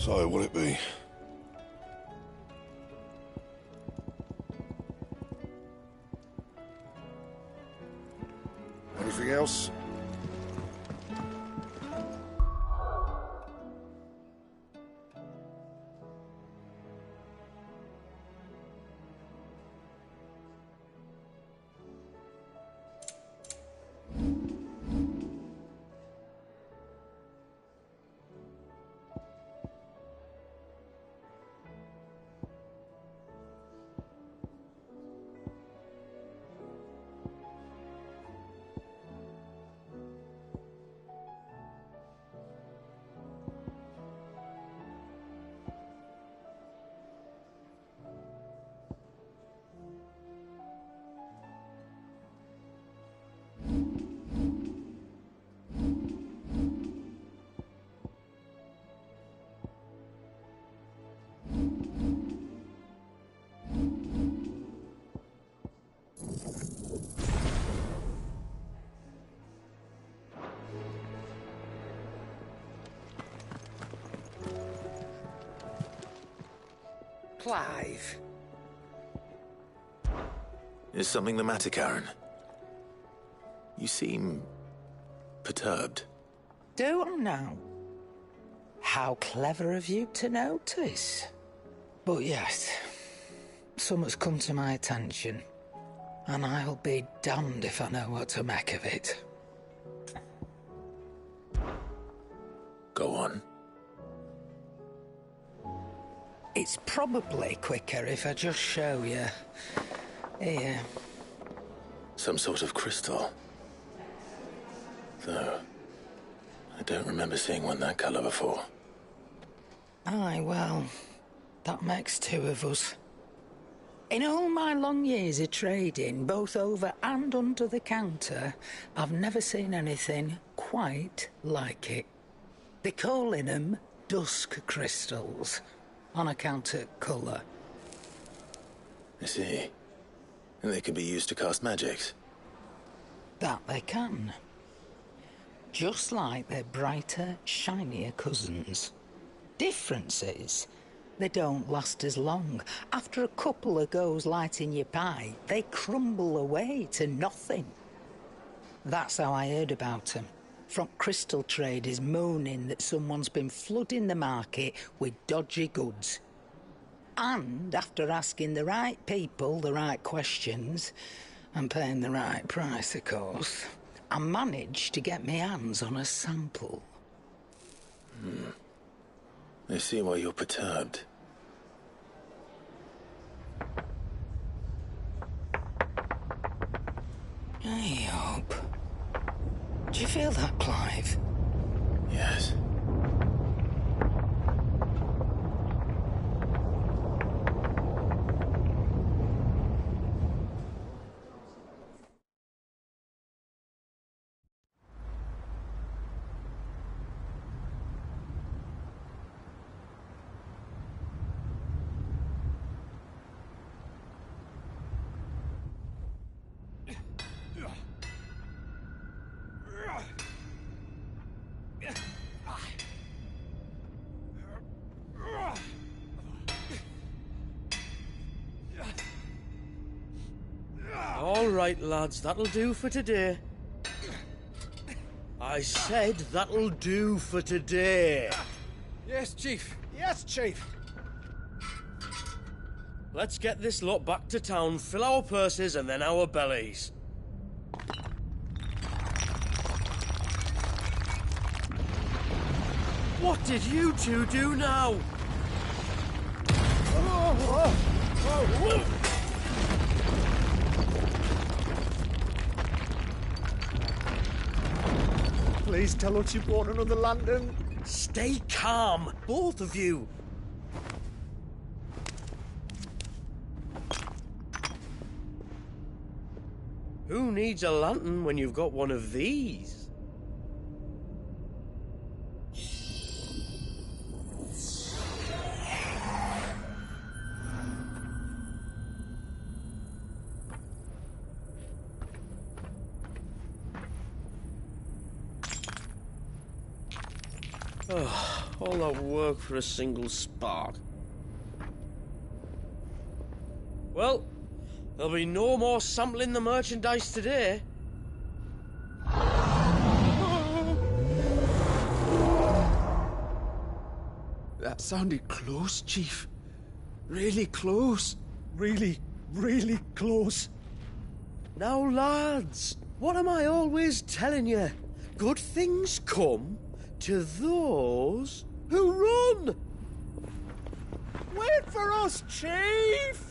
So, will it be? Anything else? Clive. Is something the matter, Karen? You seem perturbed. Do I now? How clever of you to notice. But yes, something's come to my attention, and I'll be damned if I know what to make of it. Go on. It's probably quicker if I just show you. Here. Some sort of crystal. Though, I don't remember seeing one that colour before. Aye, well, that makes two of us. In all my long years of trading, both over and under the counter, I've never seen anything quite like it. They're calling them dusk crystals, on account of colour. I see. And they can be used to cast magics. That they can. Just like their brighter, shinier cousins. Difference is, they don't last as long. After a couple of goes lighting your pie, they crumble away to nothing. That's how I heard about them. From crystal traders moaning that someone's been flooding the market with dodgy goods. And after asking the right people the right questions, and paying the right price, of course, I managed to get my hands on a sample. I see why you're perturbed. I hope. Do you feel that, Clive? Yes. All right, lads, that'll do for today. I said that'll do for today. Yes, Chief. Yes, Chief. Let's get this lot back to town, fill our purses and then our bellies. What did you two do now? Please tell us you brought another lantern. Stay calm, both of you. Who needs a lantern when you've got one of these? Oh, All that work for a single spark. Well, there'll be no more sampling the merchandise today. That sounded close, Chief. Really close. Really, really close. Now, lads, what am I always telling you? Good things come to those who run! Wait for us, Chief!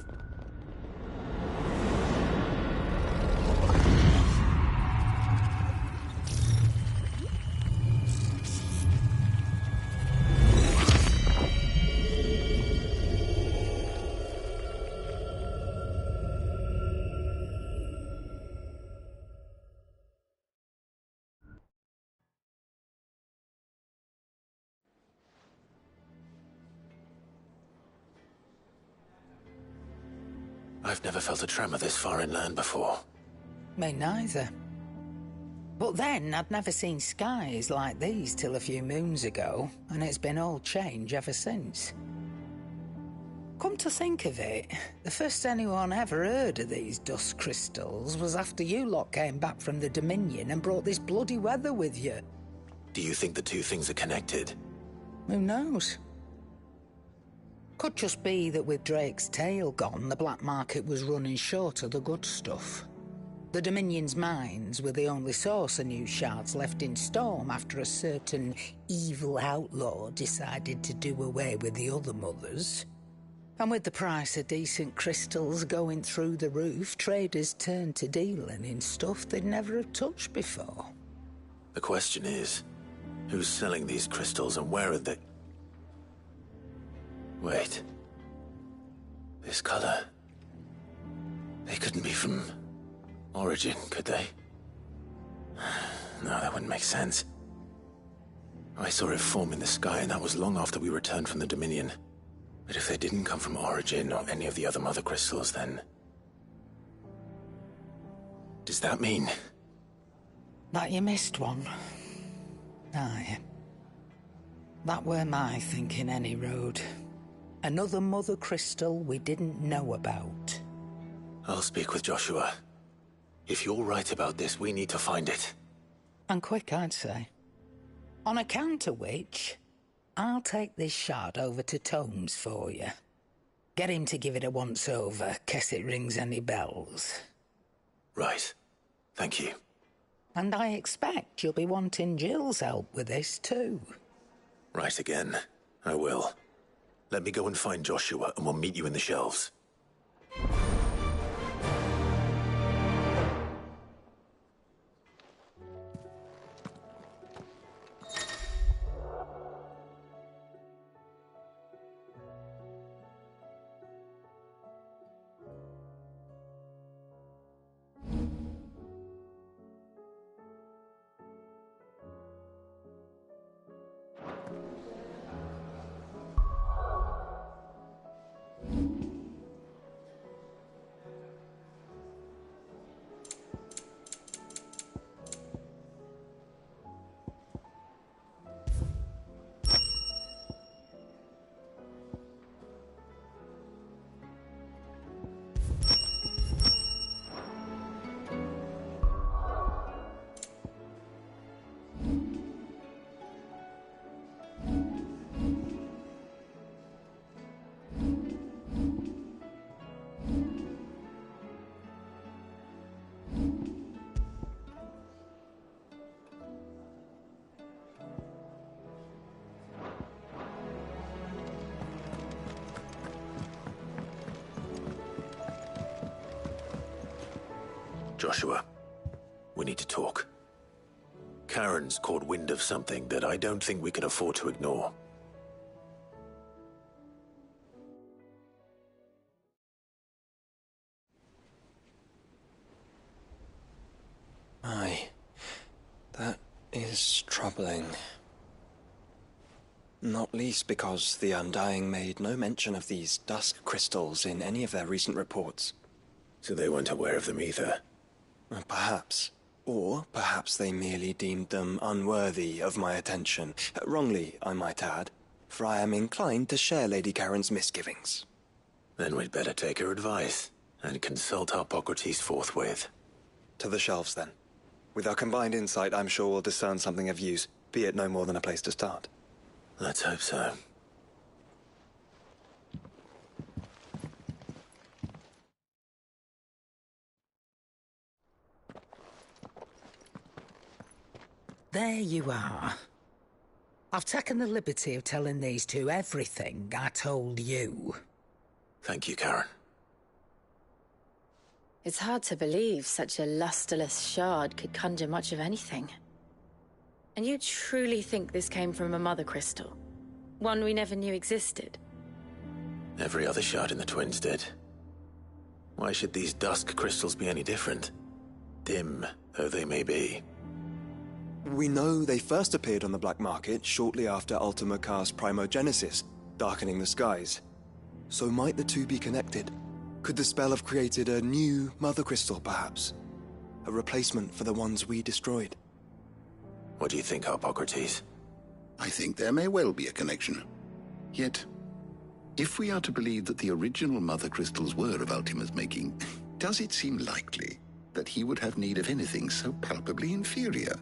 I've never felt a tremor this far inland before. Me neither. But then, I'd never seen skies like these till a few moons ago, and it's been all change ever since. Come to think of it, the first anyone ever heard of these dust crystals was after you lot came back from the Dominion and brought this bloody weather with you. Do you think the two things are connected? Who knows? Could just be that with Drake's tail gone, the black market was running short of the good stuff. The Dominion's mines were the only source of new shards left in Storm after a certain evil outlaw decided to do away with the other mothers. And with the price of decent crystals going through the roof, traders turned to dealing in stuff they'd never have touched before. The question is, who's selling these crystals and where are they? Wait. This color. They couldn't be from Origin, could they? No, that wouldn't make sense. I saw it form in the sky, and that was long after we returned from the Dominion. But if they didn't come from Origin or any of the other mother crystals, then... does that mean... That you missed one? Aye. That were my thinking, any road. Another mother crystal we didn't know about. I'll speak with Joshua. If you're right about this, we need to find it. And quick, I'd say. On account of which, I'll take this shard over to Tomes for you. Get him to give it a once-over, case it rings any bells. Right. Thank you. And I expect you'll be wanting Jill's help with this, too. Right again. I will. Let me go and find Joshua, and we'll meet you in the shelves. Joshua, we need to talk. Karen's caught wind of something that I don't think we can afford to ignore. Aye, that is troubling. Not least because the Undying made no mention of these dusk crystals in any of their recent reports. So they weren't aware of them either. Perhaps. Or perhaps they merely deemed them unworthy of my attention. Wrongly, I might add. for I am inclined to share Lady Karen's misgivings. Then we'd better take her advice and consult Hippocrates forthwith. To the shelves, then. With our combined insight, I'm sure we'll discern something of use, be it no more than a place to start. Let's hope so. There you are. I've taken the liberty of telling these two everything I told you. Thank you, Karen. It's hard to believe such a lusterless shard could conjure much of anything. And you truly think this came from a mother crystal? One we never knew existed? Every other shard in the Twins did. Why should these dusk crystals be any different? Dim though they may be. We know they first appeared on the black market shortly after Ultima Car's primogenesis, darkening the skies. So might the two be connected? Could the spell have created a new mother crystal, perhaps? A replacement for the ones we destroyed? What do you think, Hippocrates? I think there may well be a connection. Yet, if we are to believe that the original mother crystals were of Ultima's making, does it seem likely that he would have need of anything so palpably inferior?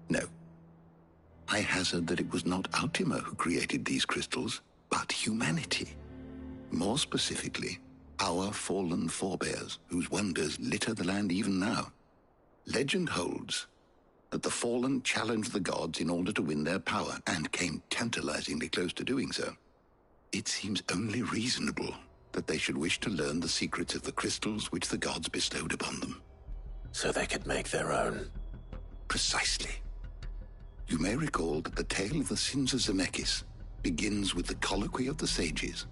No. I hazard that it was not Ultima who created these crystals, but humanity. More specifically, our fallen forebears, whose wonders litter the land even now. Legend holds that the fallen challenged the gods in order to win their power, and came tantalizingly close to doing so. It seems only reasonable that they should wish to learn the secrets of the crystals which the gods bestowed upon them. So they could make their own. Precisely. You may recall that the tale of the sins of Zemeckis begins with the colloquy of the sages,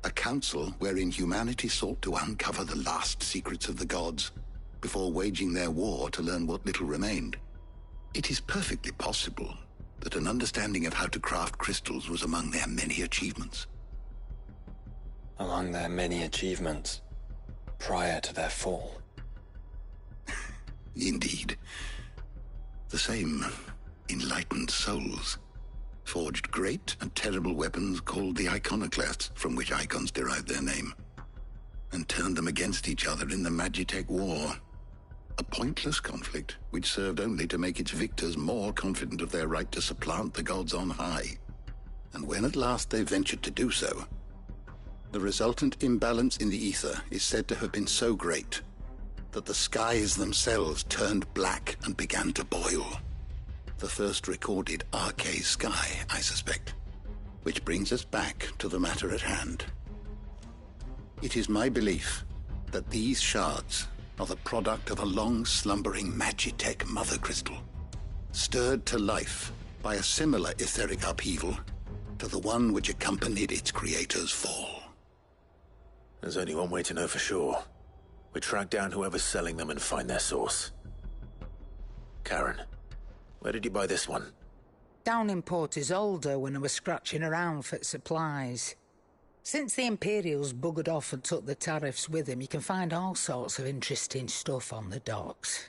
a council wherein humanity sought to uncover the last secrets of the gods before waging their war to learn what little remained. It is perfectly possible that an understanding of how to craft crystals was among their many achievements. Among their many achievements, prior to their fall. Indeed. The same enlightened souls forged great and terrible weapons called the iconoclasts, from which icons derived their name, and turned them against each other in the Magitech War. A pointless conflict which served only to make its victors more confident of their right to supplant the gods on high. And when at last they ventured to do so, the resultant imbalance in the ether is said to have been so great that the skies themselves turned black and began to boil. The first recorded Arcade sky, I suspect. Which brings us back to the matter at hand. It is my belief that these shards are the product of a long-slumbering Magitech mother crystal, stirred to life by a similar etheric upheaval to the one which accompanied its creator's fall. There's only one way to know for sure. We track down whoever's selling them and find their source. Karen, where did you buy this one? Down in Port Isolde when I was scratching around for supplies. Since the Imperials buggered off and took the tariffs with them, you can find all sorts of interesting stuff on the docks.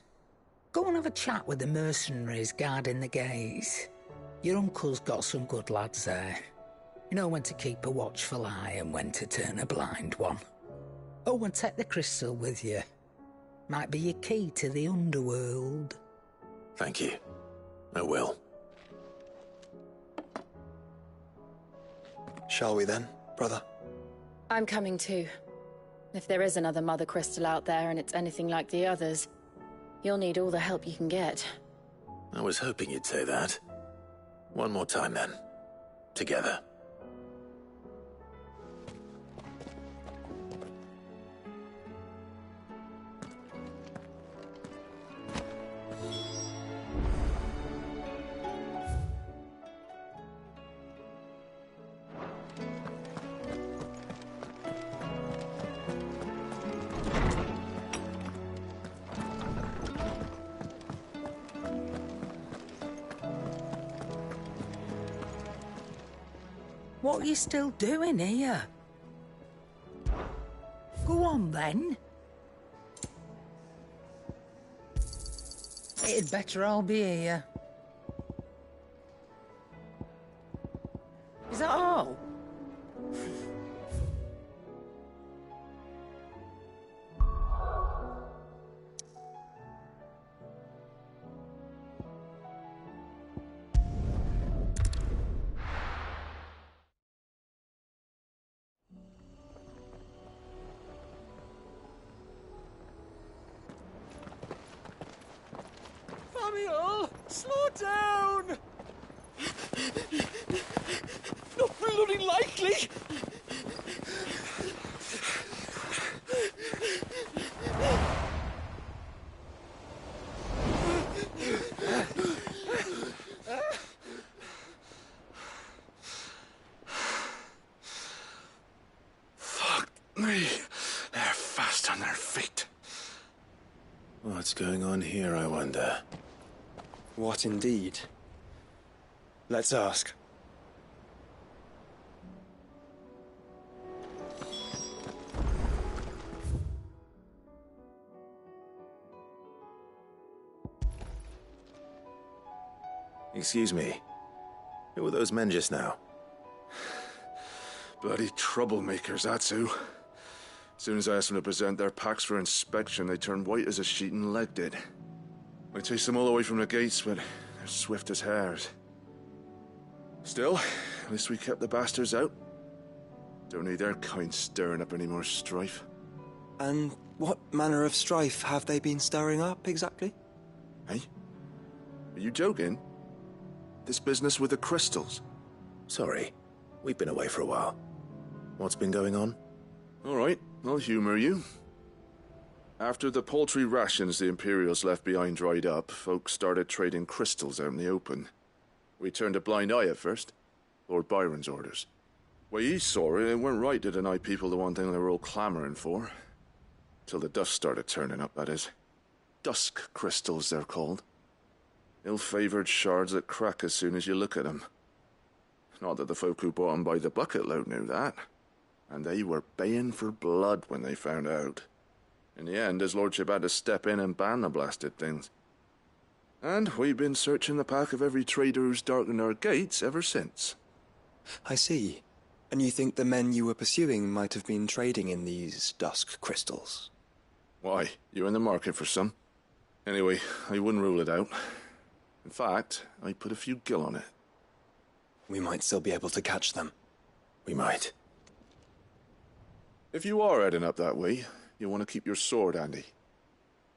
Go and have a chat with the mercenaries guarding the gates. Your uncle's got some good lads there. You know when to keep a watchful eye and when to turn a blind one. Oh, and take the crystal with you. Might be your key to the underworld. Thank you. I will. Shall we then, brother? I'm coming too. If there is another mother crystal out there and it's anything like the others, you'll need all the help you can get. I was hoping you'd say that. One more time then. Together. What are you still doing here? Go on, then. It'd better all be here. Is that all Ariel! Slow down! Not bloody likely! Fuck me. They're fast on their feet. What's going on here, I wonder? What indeed? Let's ask. Excuse me. Who were those men just now? Bloody troublemakers, that's who. As soon as I asked them to present their packs for inspection, they turned white as a sheet and legged it. I chased them all away from the gates, but they're swift as hares. Still, at least we kept the bastards out. Don't need their kind stirring up any more strife. And what manner of strife have they been stirring up, exactly? Hey? Are you joking? This business with the crystals? Sorry, we've been away for a while. What's been going on? All right, I'll humor you. After the paltry rations the Imperials left behind dried up, folks started trading crystals out in the open. We turned a blind eye at first. Lord Byron's orders. Way he saw it, it weren't right to deny people the one thing they were all clamoring for. Till the dust started turning up, that is. Dusk crystals, they're called. Ill-favored shards that crack as soon as you look at them. Not that the folk who bought them by the bucket load knew that. And they were baying for blood when they found out. In the end, his lordship had to step in and ban the blasted things. And we've been searching the pack of every trader who's darkened our gates ever since. I see. And you think the men you were pursuing might have been trading in these dusk crystals? Why, you're in the market for some. Anyway, I wouldn't rule it out. In fact, I put a few gil on it. We might still be able to catch them. We might. If you are heading up that way, you'll want to keep your sword handy.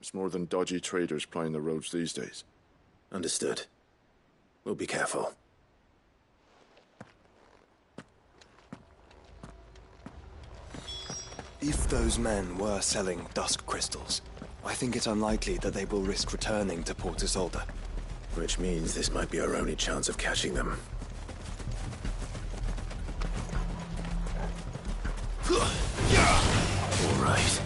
It's more than dodgy traders plying the roads these days. Understood. We'll be careful. If those men were selling dusk crystals, I think it unlikely that they will risk returning to Port Isolde. Which means this might be our only chance of catching them. All right.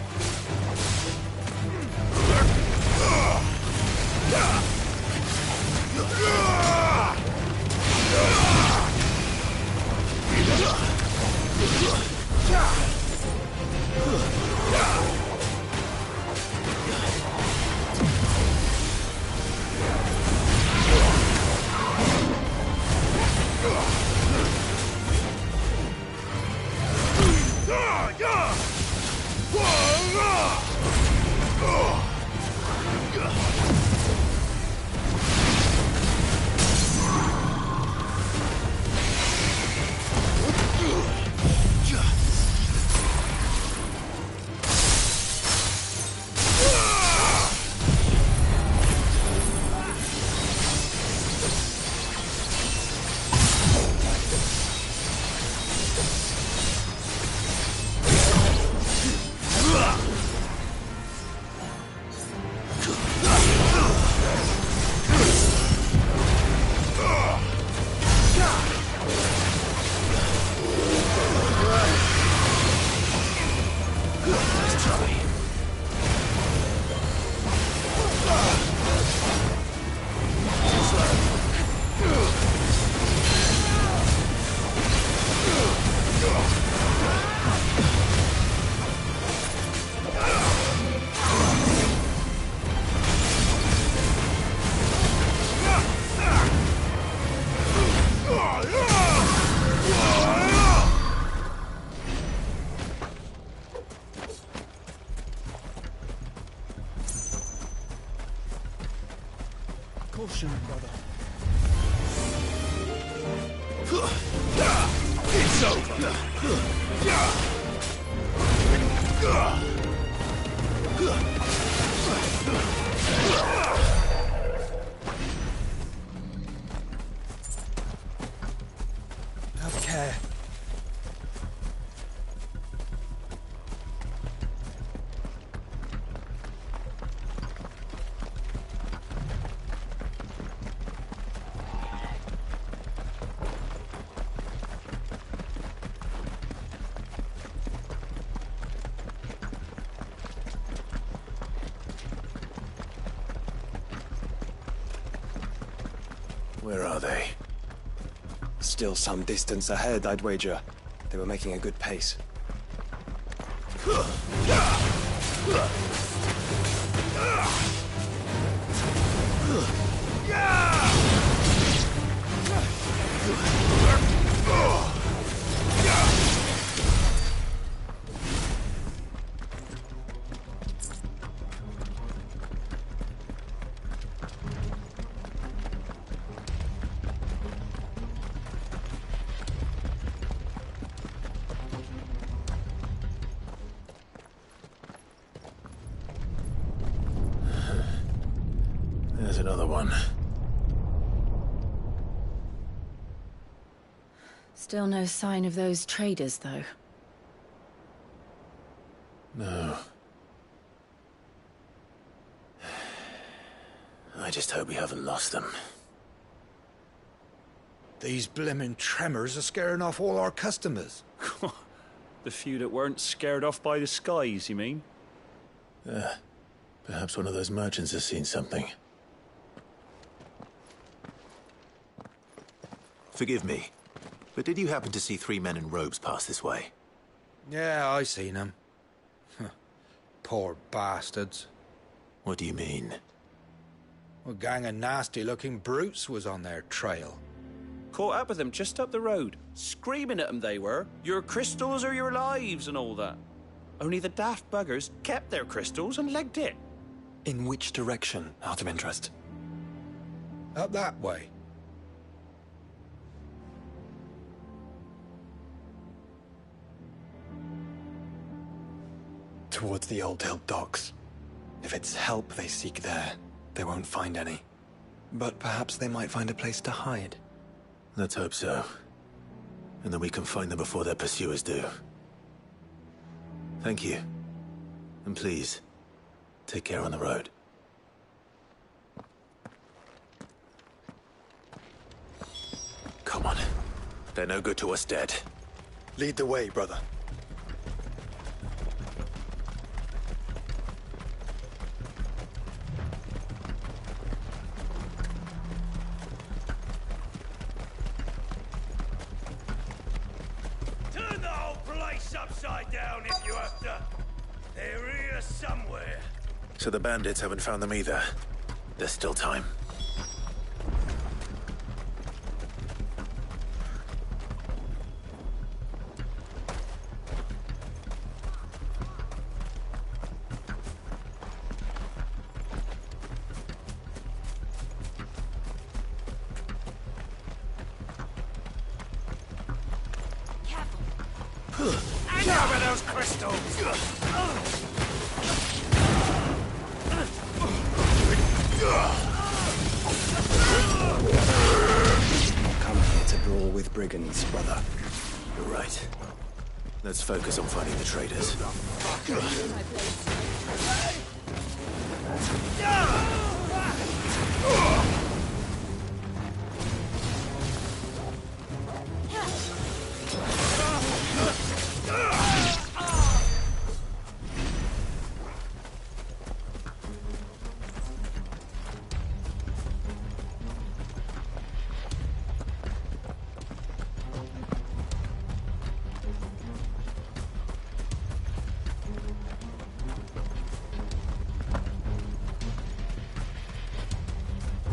Caution, brother. It's over! Where are they? Still some distance ahead, I'd wager. They were making a good pace. There's another one. Still no sign of those traders, though. No. I just hope we haven't lost them. These blimmin' tremors are scaring off all our customers. The few that weren't scared off by the skies, you mean? Perhaps one of those merchants has seen something. Forgive me, but did you happen to see 3 men in robes pass this way? Yeah, I seen them. Poor bastards. What do you mean? A gang of nasty-looking brutes was on their trail. Caught up with them just up the road. Screaming at them they were. Your crystals or your lives and all that. Only the daft buggers kept their crystals and legged it. In which direction, out of interest? Up that way. Towards the Old Hill docks. If it's help they seek there, they won't find any. But perhaps they might find a place to hide. Let's hope so. And then we can find them before their pursuers do. Thank you. And please, take care on the road. Come on. They're no good to us dead. Lead the way, brother. Turn the whole place upside down if you have to. They're here somewhere. So the bandits haven't found them either. There's still time. Cover those crystals! Come here to brawl with brigands, brother. You're right. Let's focus on finding the traders.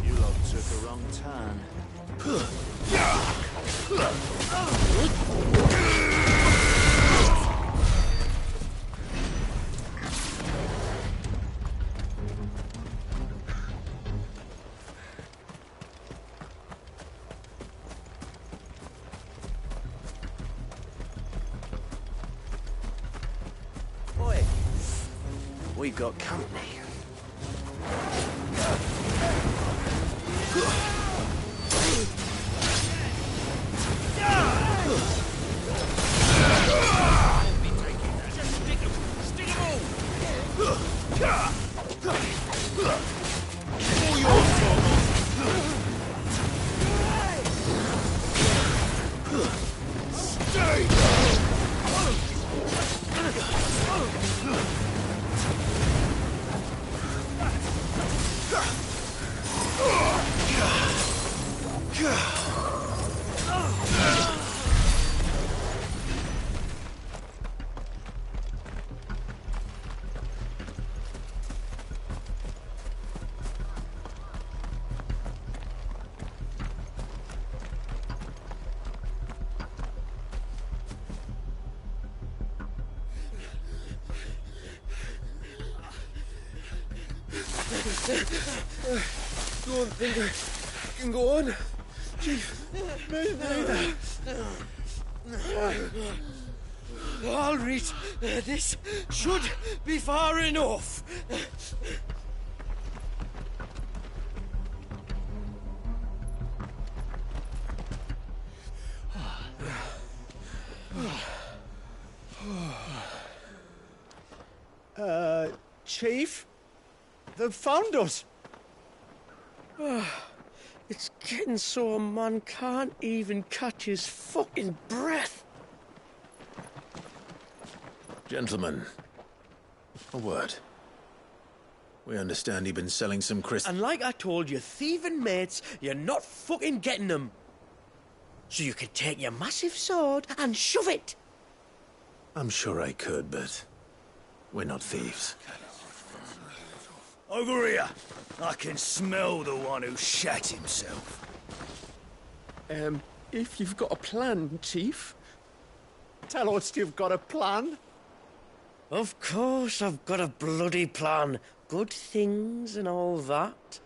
You lot took a wrong turn. Boy, we've got company. Don't think I can go on. Chief, maybe. All right, this should be far enough. Chief? They've found us. It's getting so a man can't even catch his fucking breath. Gentlemen, a word. We understand you've been selling some crystals. And like I told your thieving mates, you're not fucking getting them. So you can take your massive sword and shove it. I'm sure I could, but we're not thieves. Over here. I can smell the one who shat himself. If you've got a plan, Chief, tell us you've got a plan. Of course I've got a bloody plan. Good things and all that.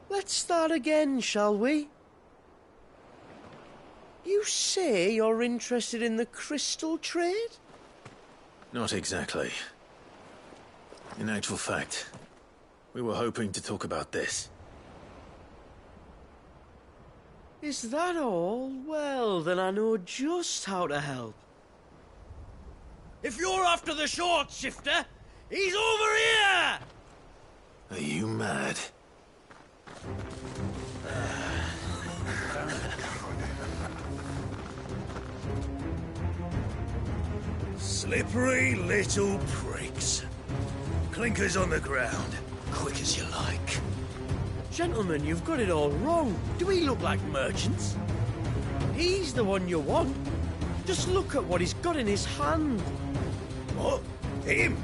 Let's start again, shall we? You say you're interested in the crystal trade? Not exactly. In actual fact, we were hoping to talk about this. Is that all? Well, then I know just how to help. If you're after the short shifter, he's over here! Are you mad? Slippery little pricks. Clinkers on the ground, quick as you like. Gentlemen, you've got it all wrong. Do we look like merchants? He's the one you want. Just look at what he's got in his hand. What? Him?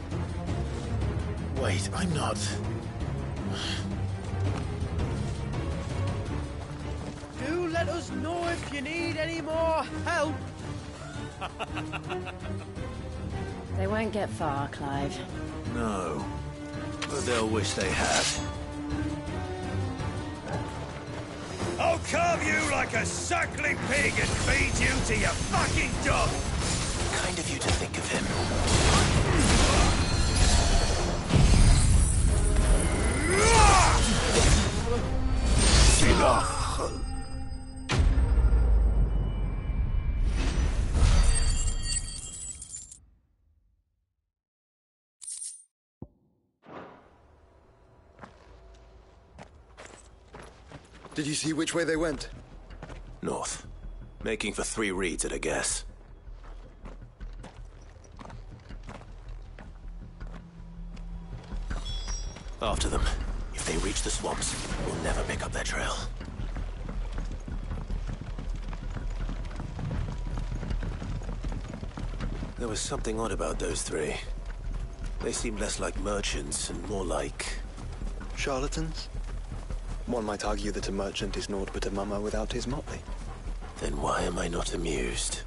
Wait, I'm not... Do let us know if you need any more help. They won't get far, Clive. No. But they'll wish they had. I'll carve you like a suckling pig and feed you to your fucking dog! Kind of you to think of him. Did you see which way they went? North. Making for 3 reeds at a guess. After them. If they reach the swamps, we'll never pick up their trail. There was something odd about those 3. They seemed less like merchants and more like... Charlatans? One might argue that a merchant is naught but a mummer without his motley. Then why am I not amused?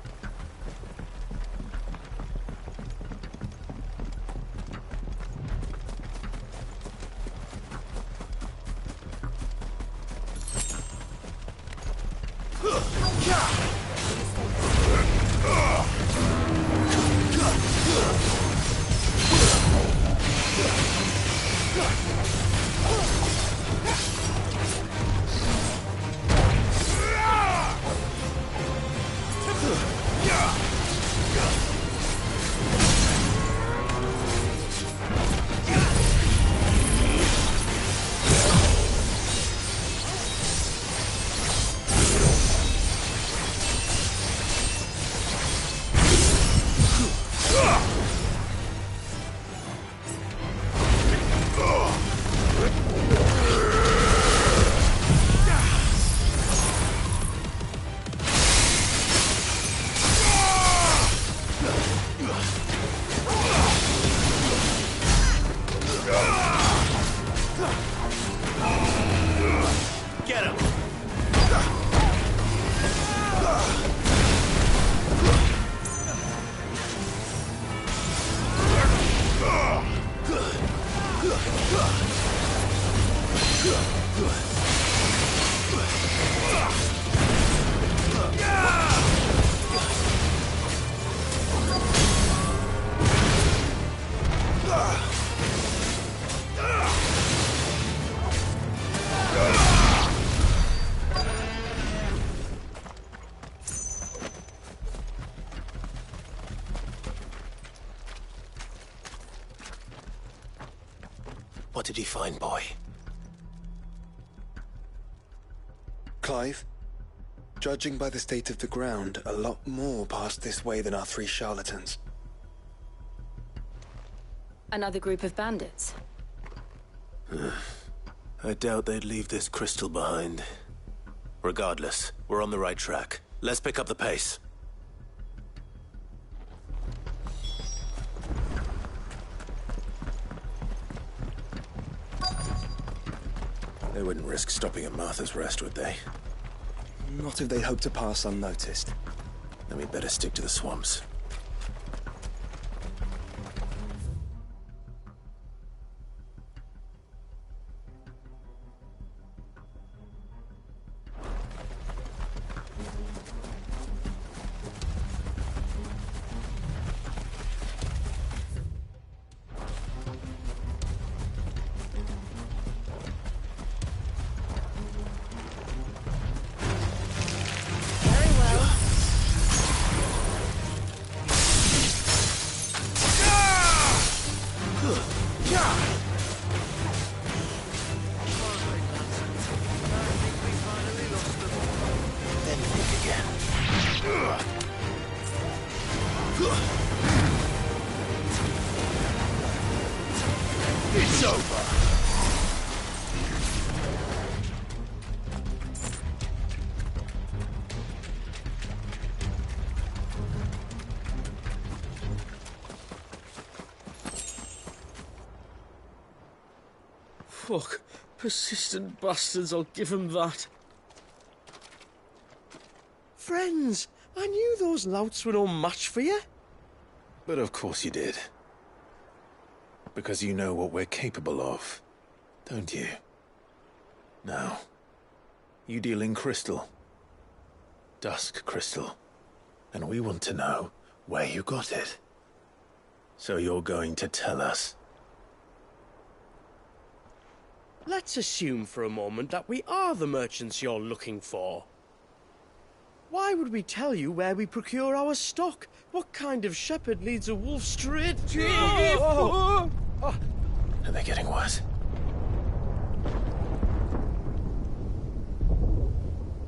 What did you find, boy? Clive, judging by the state of the ground, a lot more passed this way than our 3 charlatans. Another group of bandits? I doubt they'd leave this crystal behind. Regardless, we're on the right track. Let's pick up the pace. They wouldn't risk stopping at Martha's Rest, would they? Not if they hope to pass unnoticed. Then we better stick to the swamps. It's over. Fuck. Persistent bastards, I'll give them that. Friends, I knew those louts were no match for you. But of course you did. Because you know what we're capable of, don't you? Now, you deal in crystal. Dusk crystal. And we want to know where you got it. So you're going to tell us. Let's assume for a moment that we are the merchants you're looking for. Why would we tell you where we procure our stock? What kind of shepherd leads a wolf straight to... Are they getting worse?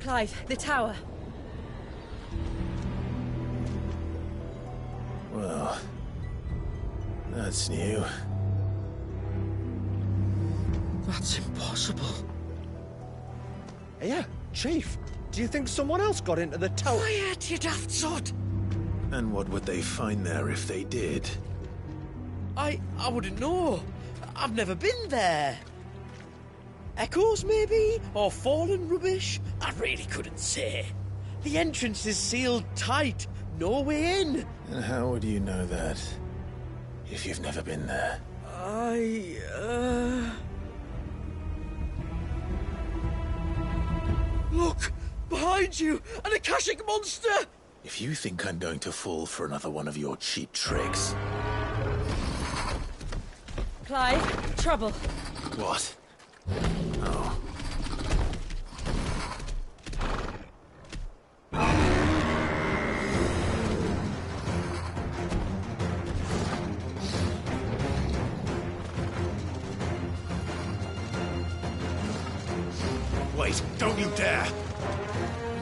Clive, the tower. Well, that's new. That's impossible. Yeah, Chief. Do you think someone else got into the tower? Quiet, you daft sod! And what would they find there if they did? I wouldn't know. I've never been there. Echoes, maybe? Or fallen rubbish? I really couldn't say. The entrance is sealed tight. No way in. And how would you know that, if you've never been there? Look! Behind you! An Akashic monster! If you think I'm going to fall for another one of your cheap tricks... Clive, trouble. What? Oh. Wait, don't you dare!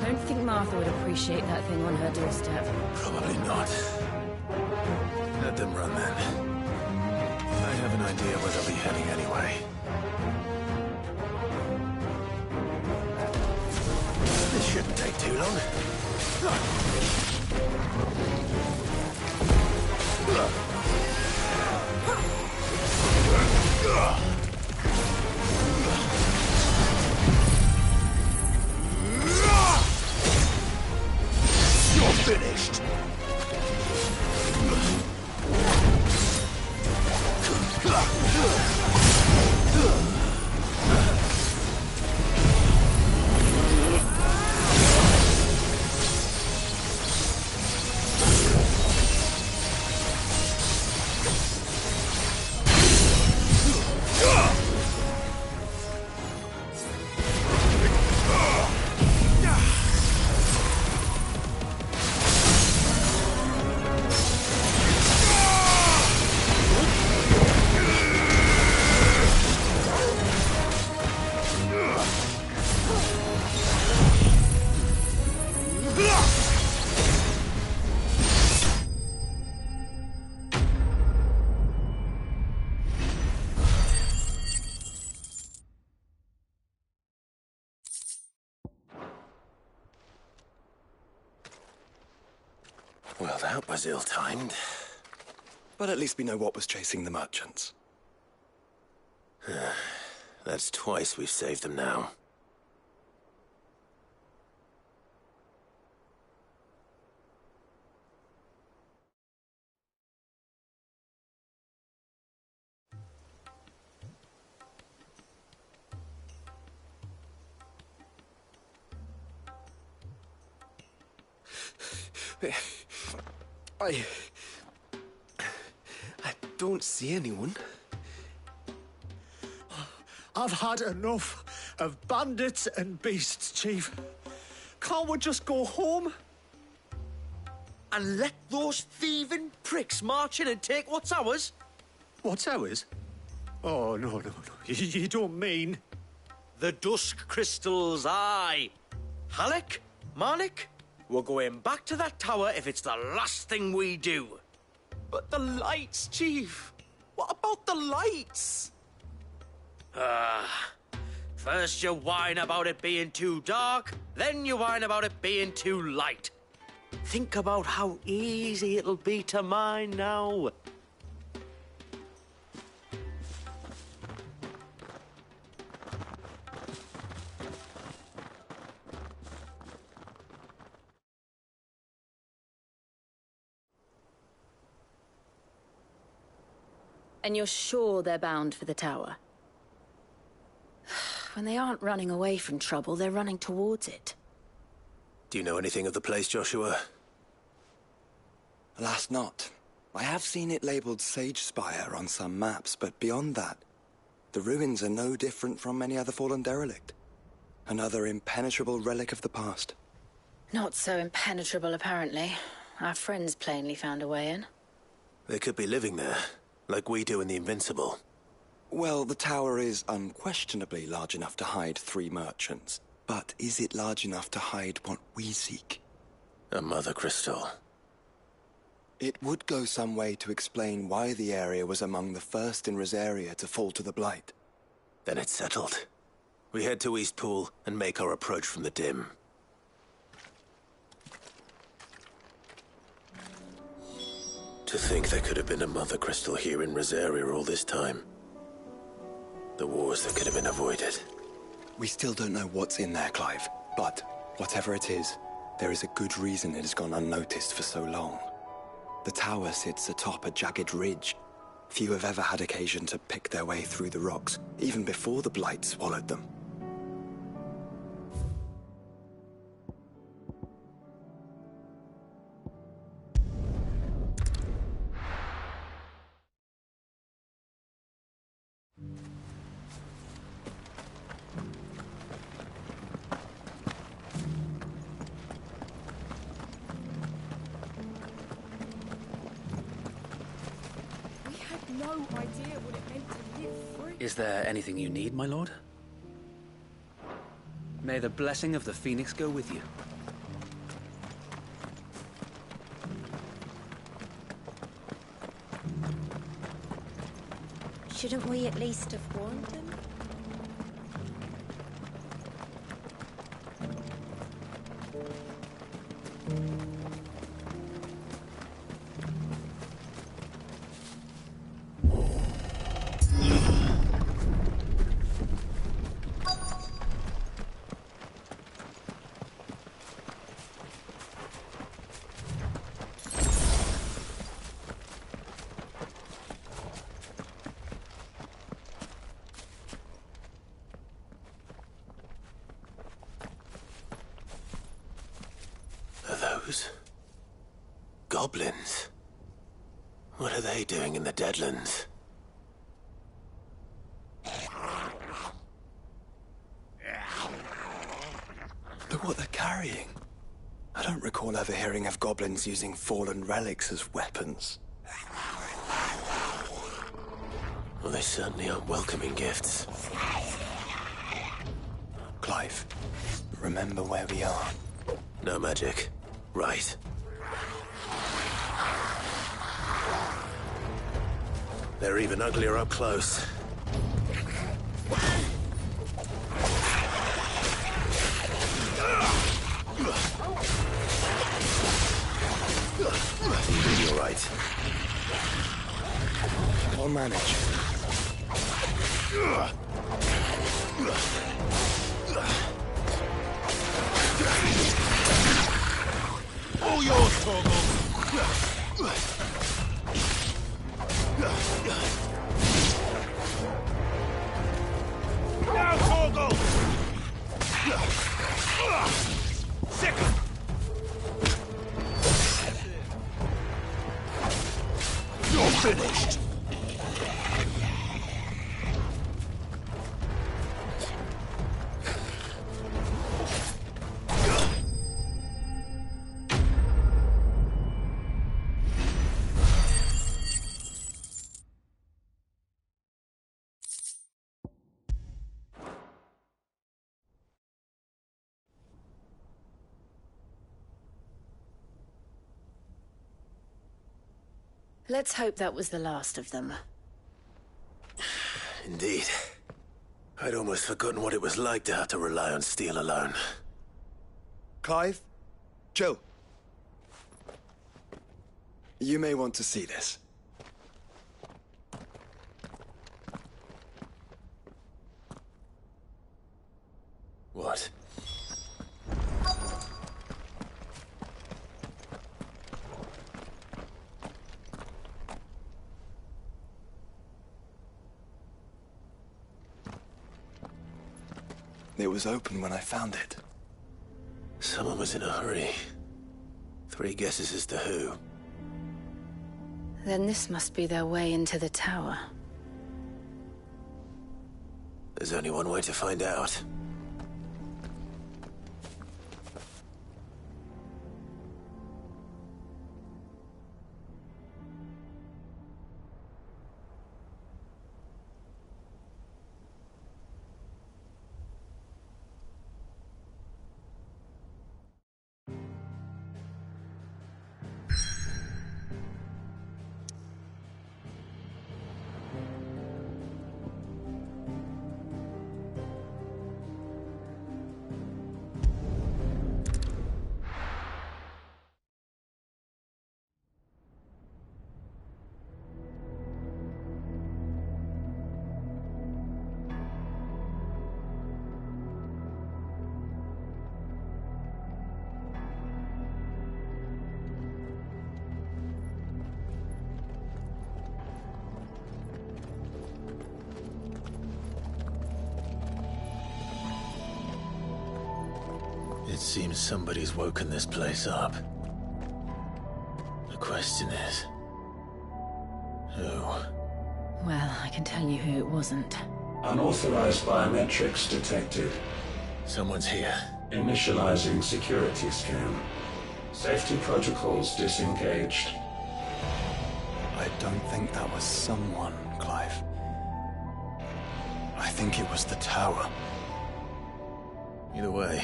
I don't think Martha would appreciate that thing on her doorstep. Probably not. Let them run then. I have an idea where they'll be heading anyway. This shouldn't take too long. You're finished! That was ill-timed. But at least we know what was chasing the merchants. That's twice we've saved them now. I don't see anyone. I've had enough of bandits and beasts, Chief. Can't we just go home? And let those thieving pricks march in and take what's ours? What's ours? Oh, no. You don't mean... The dusk crystals, aye. Halleck, Marnik, we're going back to that tower if it's the last thing we do. But the lights, Chief! What about the lights? First you whine about it being too dark, then you whine about it being too light. Think about how easy it'll be to mine now. And you're sure they're bound for the tower? When they aren't running away from trouble, they're running towards it. Do you know anything of the place, Joshua? Alas, not. I have seen it labelled Sage Spire on some maps, but beyond that, the ruins are no different from any other fallen derelict. Another impenetrable relic of the past. Not so impenetrable, apparently. Our friends plainly found a way in. They could be living there, like we do in the Invincible. Well, the tower is unquestionably large enough to hide 3 merchants. But is it large enough to hide what we seek? A mother crystal. It would go some way to explain why the area was among the first in Rosaria to fall to the Blight. Then it's settled. We head to Eastpool and make our approach from the dim. To think there could have been a mother crystal here in Rosaria all this time. The wars that could have been avoided. We still don't know what's in there, Clive. But whatever it is, there is a good reason it has gone unnoticed for so long. The tower sits atop a jagged ridge. Few have ever had occasion to pick their way through the rocks, even before the Blight swallowed them. No idea what it meant to live free. Is there anything you need, my lord? May the blessing of the Phoenix go with you. Shouldn't we at least have warned him? Goblins? What are they doing in the Deadlands? Look what they're carrying. I don't recall ever hearing of goblins using fallen relics as weapons. Well, they certainly aren't welcoming gifts. Clive, remember where we are. No magic. Right. They're even uglier up close. right. I'll manage. All yours, Torgal! Now, Torgal! Second! You're finished! Let's hope that was the last of them. Indeed. I'd almost forgotten what it was like to have to rely on steel alone. Clive? Joe? You may want to see this. What? It was open when I found it. Someone was in a hurry. 3 guesses as to who. Then this must be their way into the tower. There's only one way to find out. It seems somebody's woken this place up. The question is... who? Well, I can tell you who it wasn't. Unauthorized biometrics detected. Someone's here. Initializing security scan. Safety protocols disengaged. I don't think that was someone, Clive. I think it was the tower. Either way,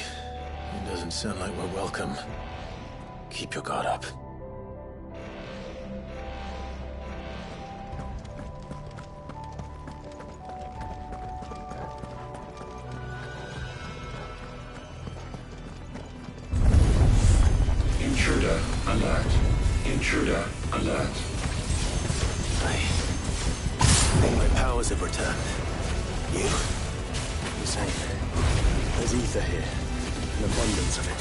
it doesn't sound like we're welcome. Keep your guard up. Intruder alert. Intruder alert. My powers have returned. You? The same. There's ether here. An abundance of it.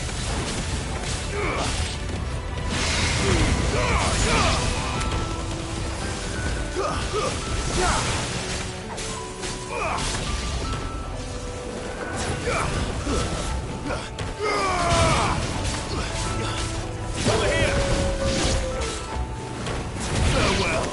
Over here! Farewell!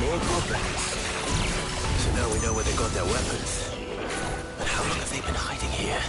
More goblins. So now we know where they got their weapons. But how long have they been hiding here?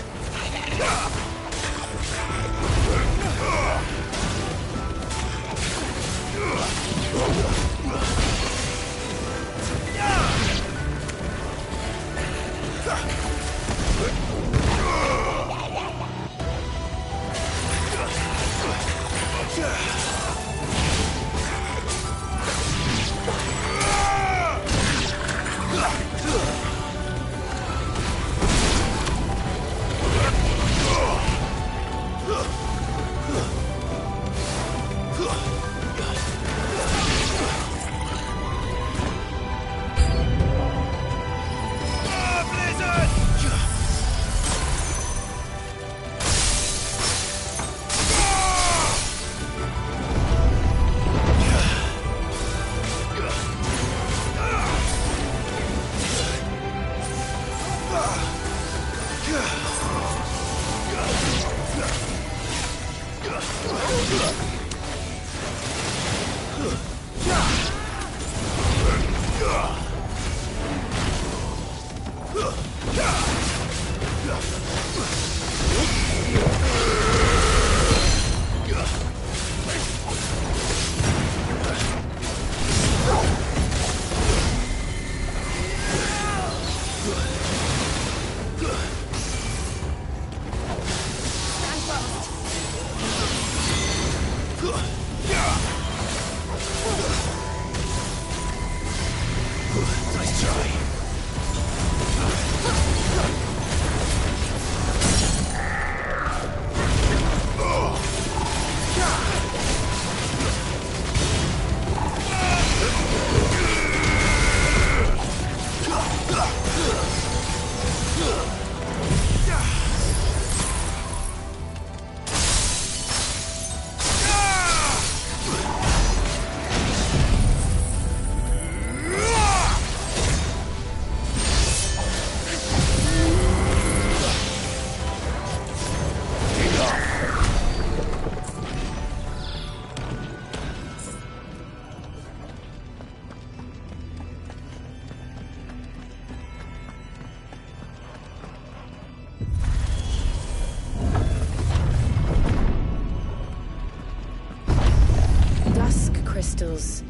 Crystals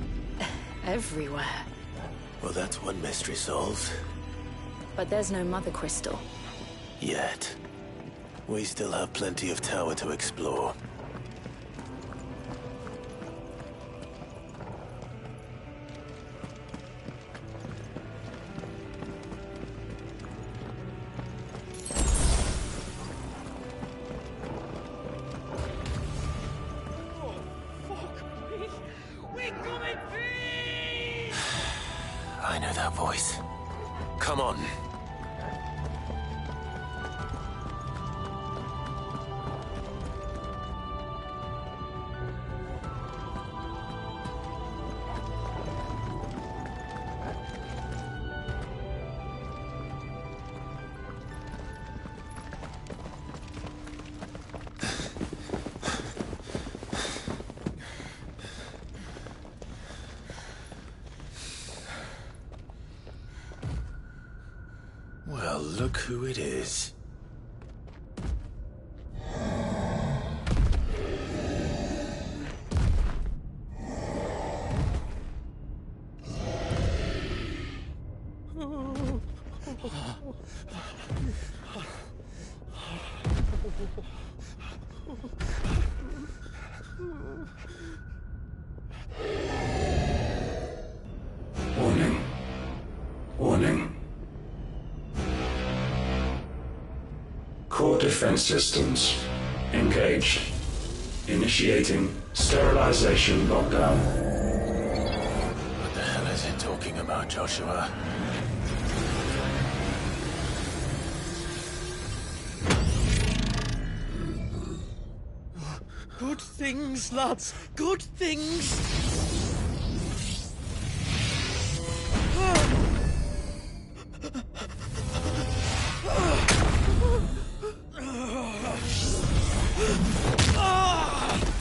everywhere. Well, that's one mystery solved. But there's no mother crystal. Yet. We still have plenty of tower to explore. I know that voice. Come on. Well, look who it is. Warning. Warning. Core defense systems engaged. Initiating sterilization lockdown. What the hell is it talking about, Joshua? Good things, lads. Good things.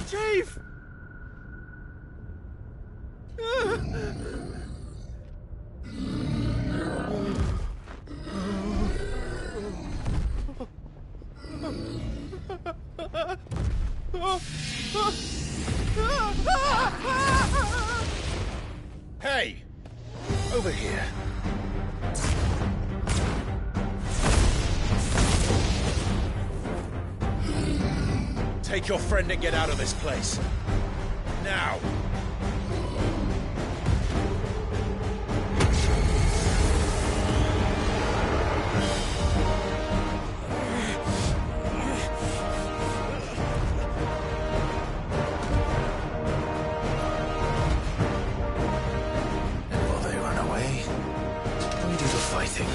Chief! Hey! Over here. Take your friend and get out of this place. Now! And while they run away, we do the fighting.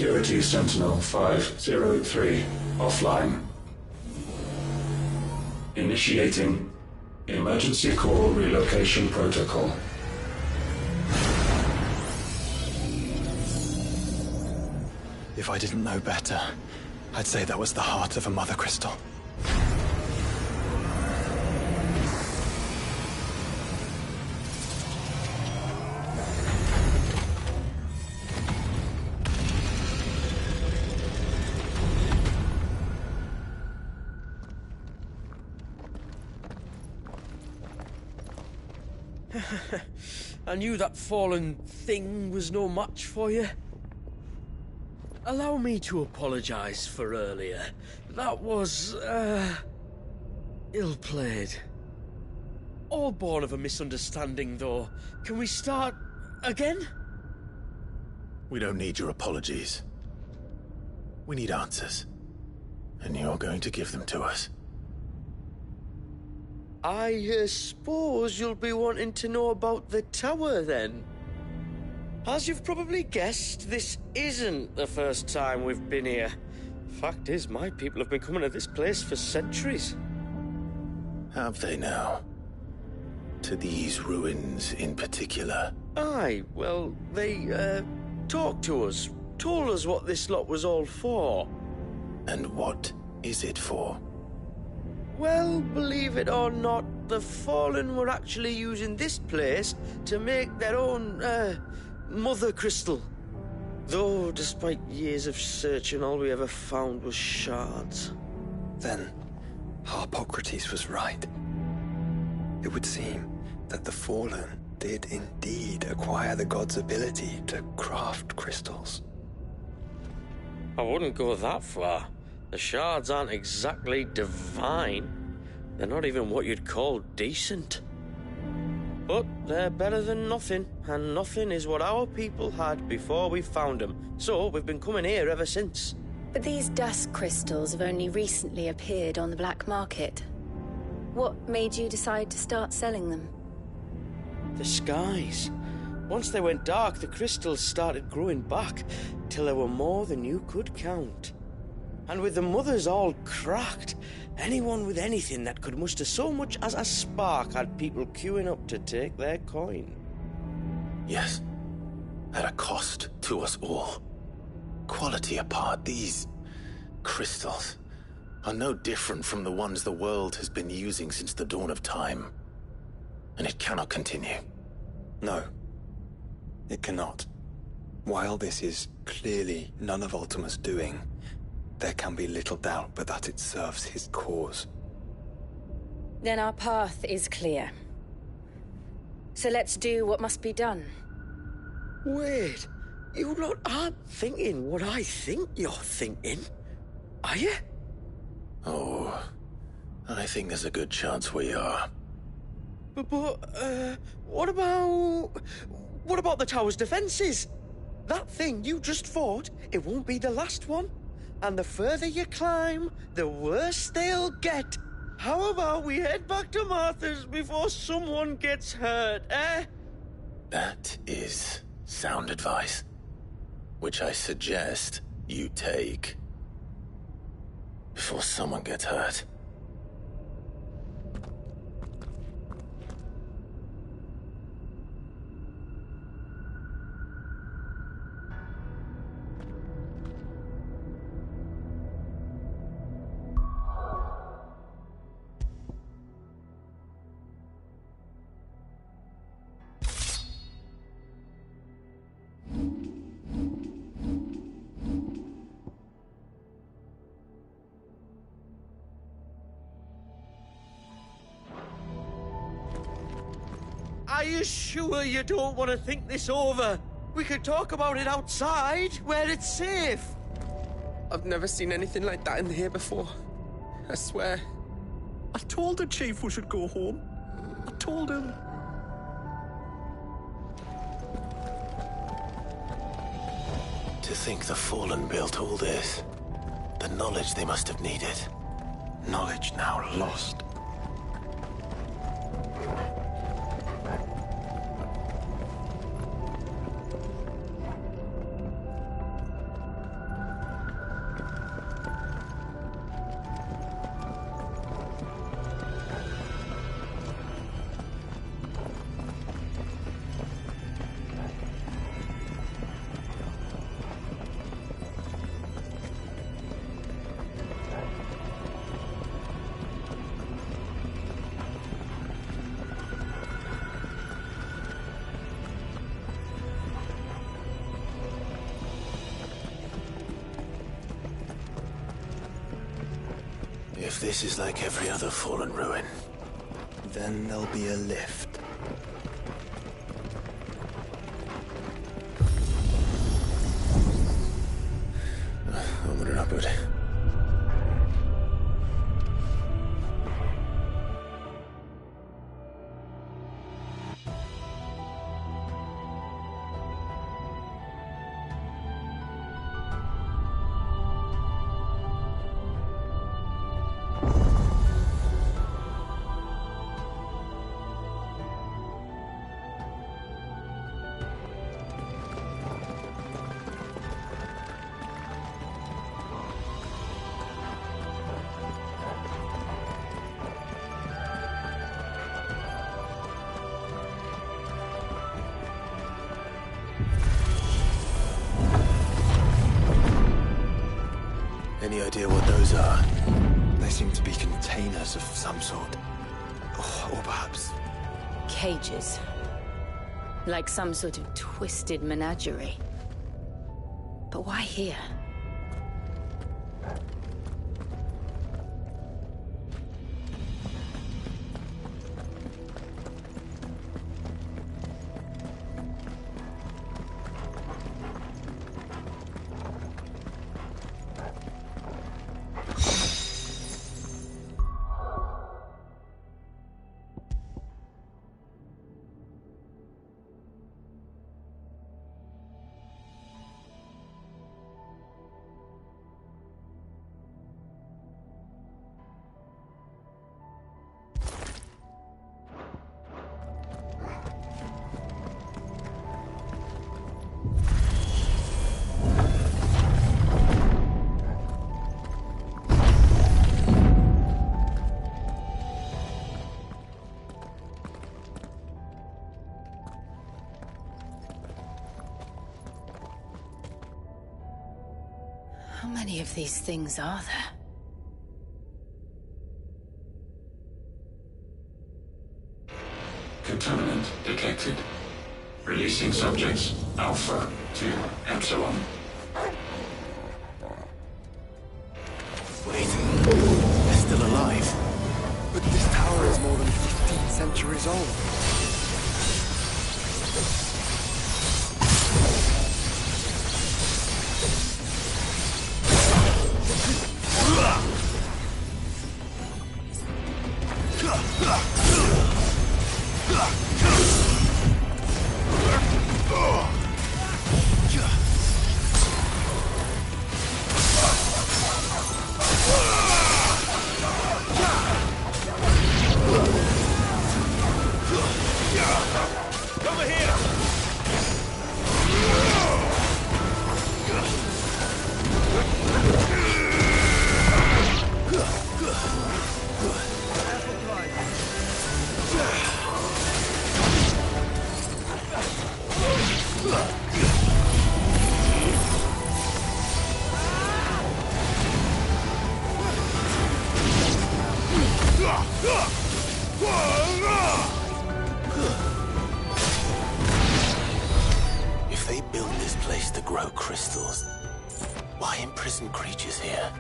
Security Sentinel 503 offline. Initiating Emergency Call Relocation Protocol. If I didn't know better, I'd say that was the heart of a mother crystal. I knew that fallen thing was no match for you. Allow me to apologise for earlier. That was, ill-played. All born of a misunderstanding, though. Can we start again? We don't need your apologies. We need answers. And you're going to give them to us. I suppose you'll be wanting to know about the tower, then. As you've probably guessed, this isn't the first time we've been here. Fact is, my people have been coming to this place for centuries. Have they now? To these ruins in particular? Aye, well, they, talked to us, told us what this lot was all for. And what is it for? Well, believe it or not, the Fallen were actually using this place to make their own, mother crystal. Though, despite years of searching, all we ever found was shards. Then, Harpocrates was right. It would seem that the Fallen did indeed acquire the god's ability to craft crystals. I wouldn't go that far. The shards aren't exactly divine. They're not even what you'd call decent. But they're better than nothing, and nothing is what our people had before we found them. So we've been coming here ever since. But these dust crystals have only recently appeared on the black market. What made you decide to start selling them? The skies. Once they went dark, the crystals started growing back, till there were more than you could count. And with the mothers all cracked, anyone with anything that could muster so much as a spark had people queuing up to take their coin. Yes, at a cost to us all. Quality apart, these crystals are no different from the ones the world has been using since the dawn of time. And it cannot continue. No, it cannot. While this is clearly none of Ultima's doing, there can be little doubt but that it serves his cause. Then our path is clear. So let's do what must be done. Wait, you lot aren't thinking what I think you're thinking, are you? Oh, I think there's a good chance we are. But what about the tower's defenses? That thing you just fought, it won't be the last one. And the further you climb, the worse they'll get. How about we head back to Martha's before someone gets hurt, eh? That is sound advice, which I suggest you take before someone gets hurt. Are you sure you don't want to think this over? We could talk about it outside, where it's safe. I've never seen anything like that in here before. I swear. I told the chief we should go home. I told him. To think the Fallen built all this. The knowledge they must have needed. Knowledge now lost. If this is like every other fallen ruin, then there'll be a lift. Onward and upward. Any idea what those are? They seem to be containers of some sort. Or perhaps... Cages. Like some sort of twisted menagerie. But why here? How many of these things are there? Contaminant detected. Releasing subjects Alpha to Epsilon. Wait, they're still alive. But this tower is more than 15 centuries old. If they built this place to grow crystals, why imprison creatures here?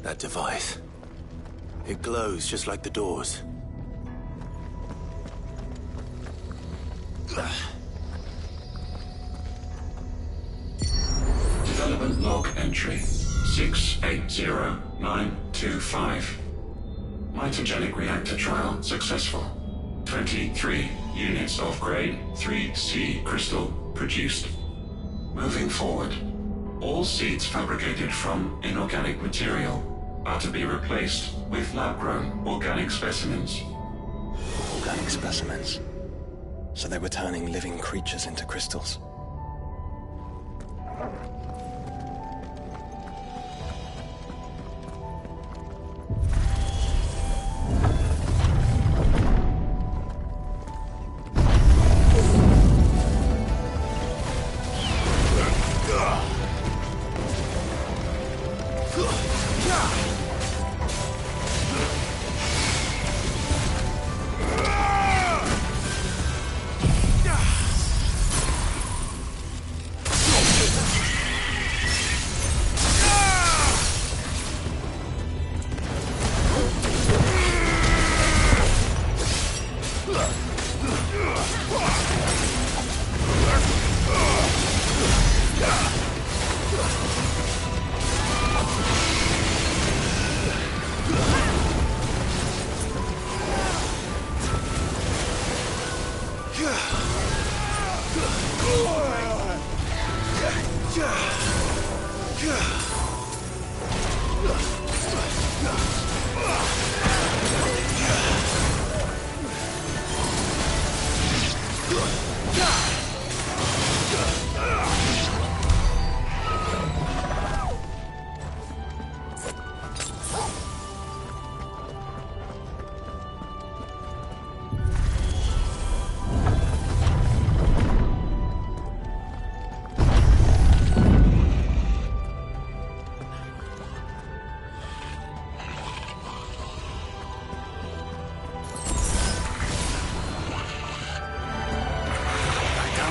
That device. It glows just like the doors. Development log entry 680925. Mitogenic reactor trial successful. 23 units of grade 3C crystal produced. Moving forward, all seeds fabricated from inorganic material are to be replaced with lab-grown organic specimens. Organic specimens. So they were turning living creatures into crystals.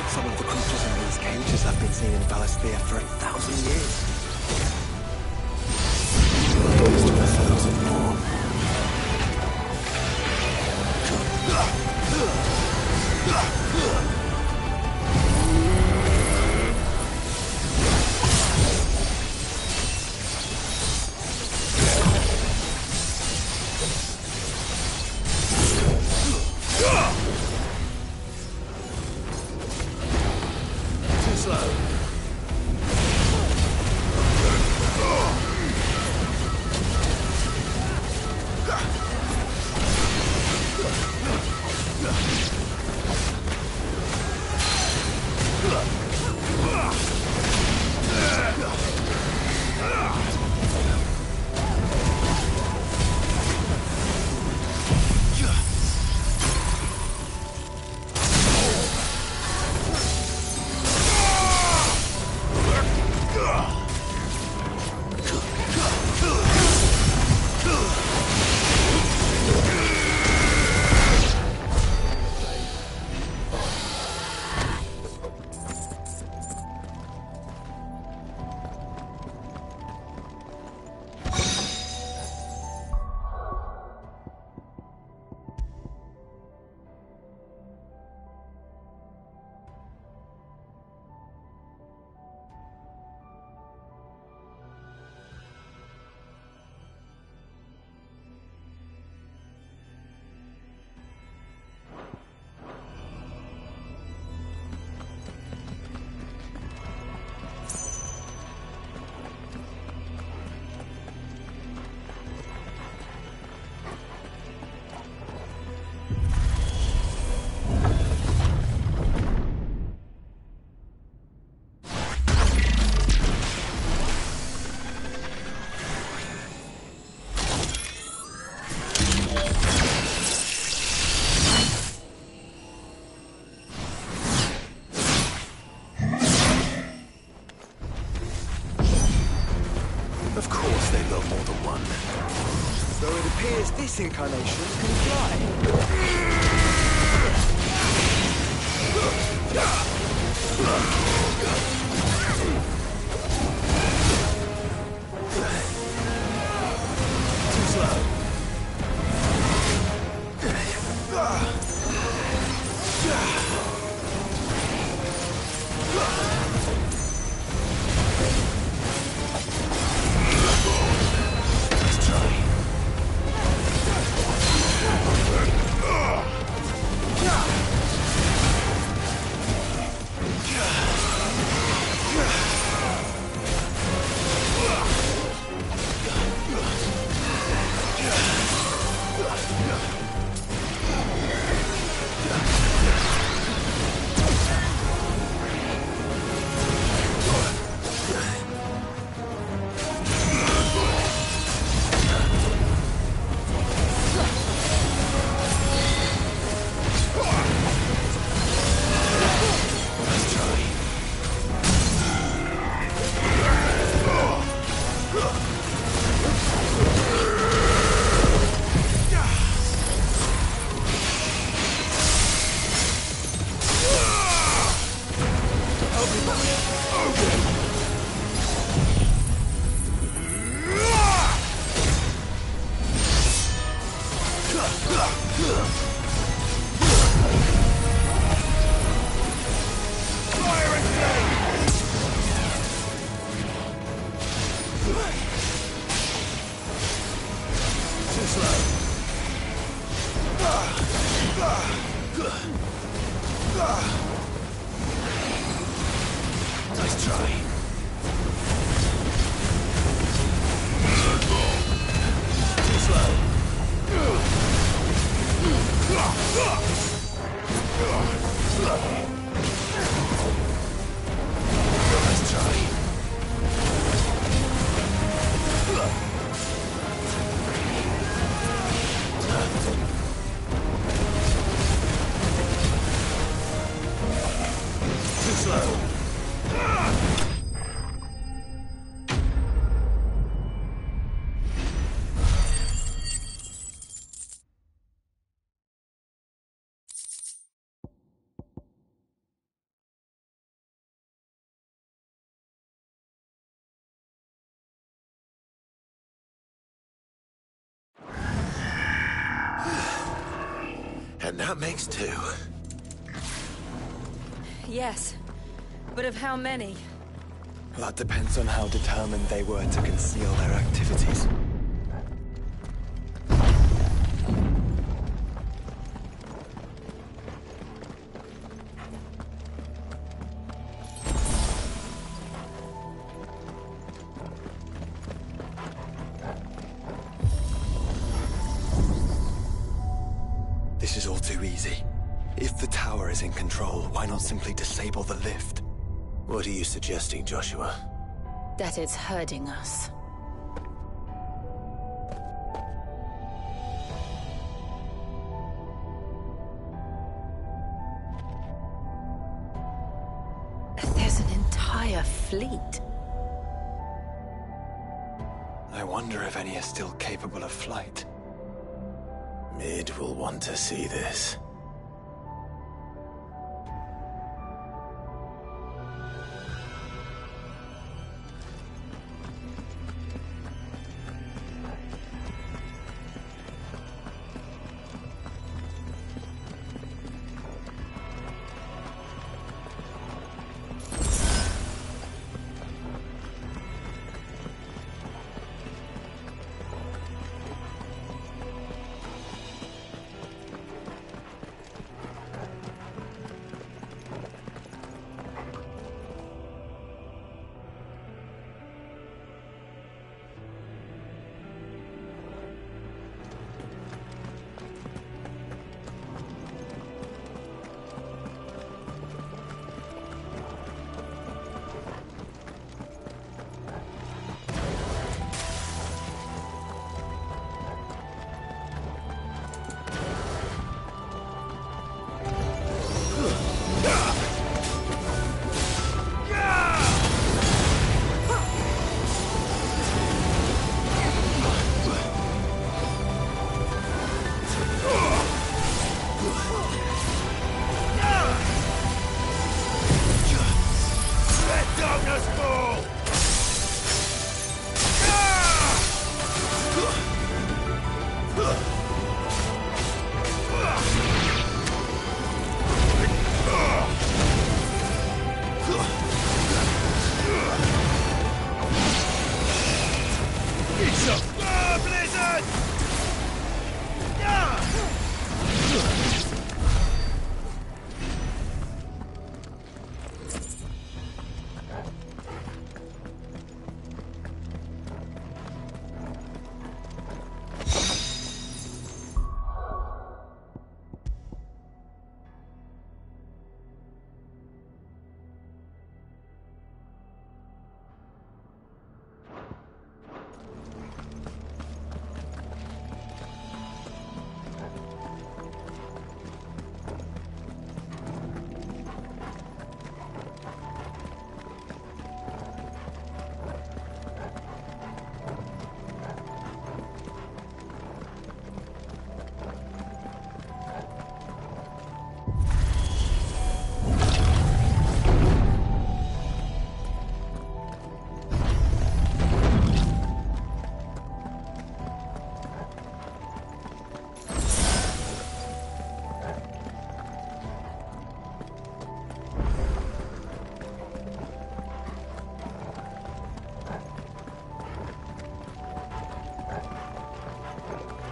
Some of the creatures in these cages have been seen in Valisthea for 1,000 years. Close to 1,000 more. Of course they love more than one. So it appears this incarnation can Too slow. Let's try. And that makes 2. Yes, but of how many? That depends on how determined they were to conceal their activities. This is all too easy. If the tower is in control, why not simply disable the lift? What are you suggesting, Joshua? That it's hurting us. There's an entire fleet. I wonder if any are still capable of flight. Mid will want to see this.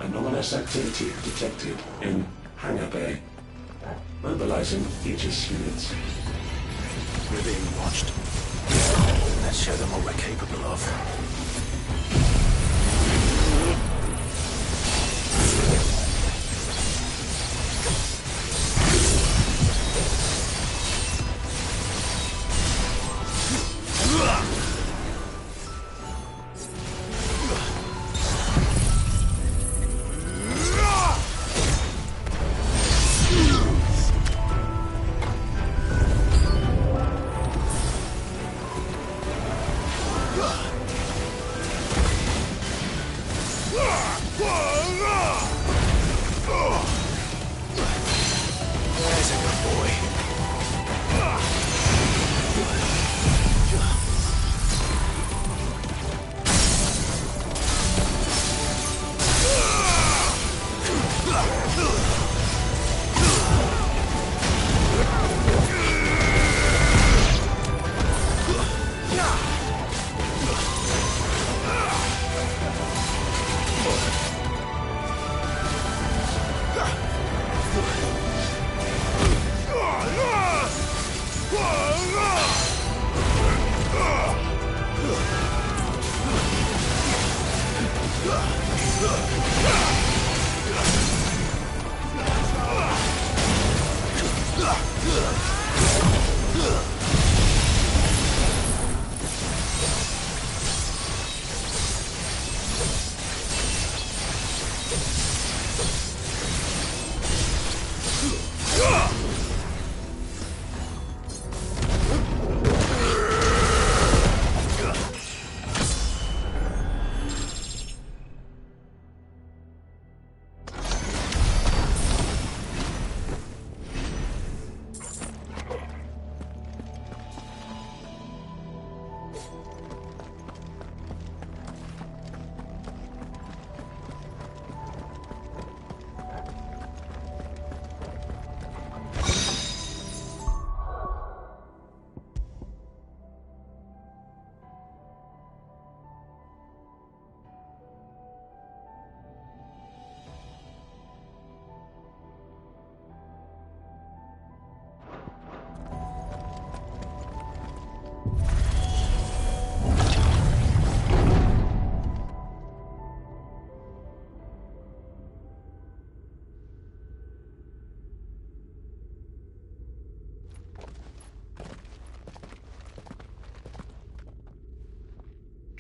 Anomalous activity detected in Hangar Bay. Mobilizing Aegis units. We're being watched. Let's show them what we're capable of.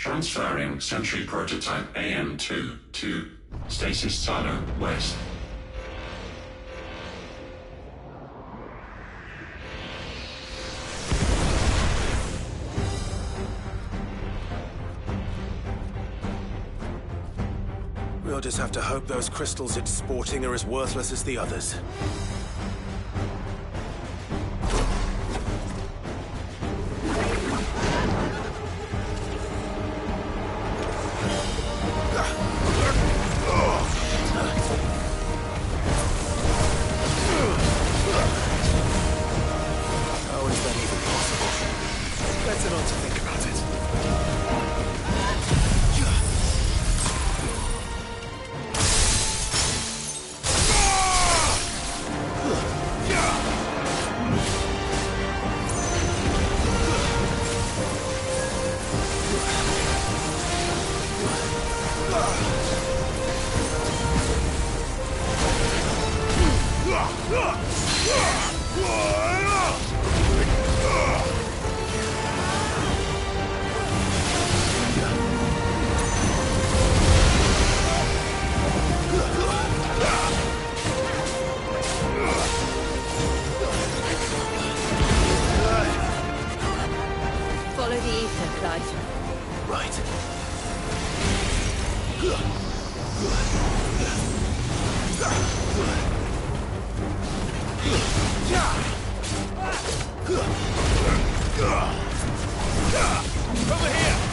Transferring Sentry Prototype AM2 to Stasis Silo West. We'll just have to hope those crystals it's sporting are as worthless as the others. Follow the ether, Clive. Right. Over here!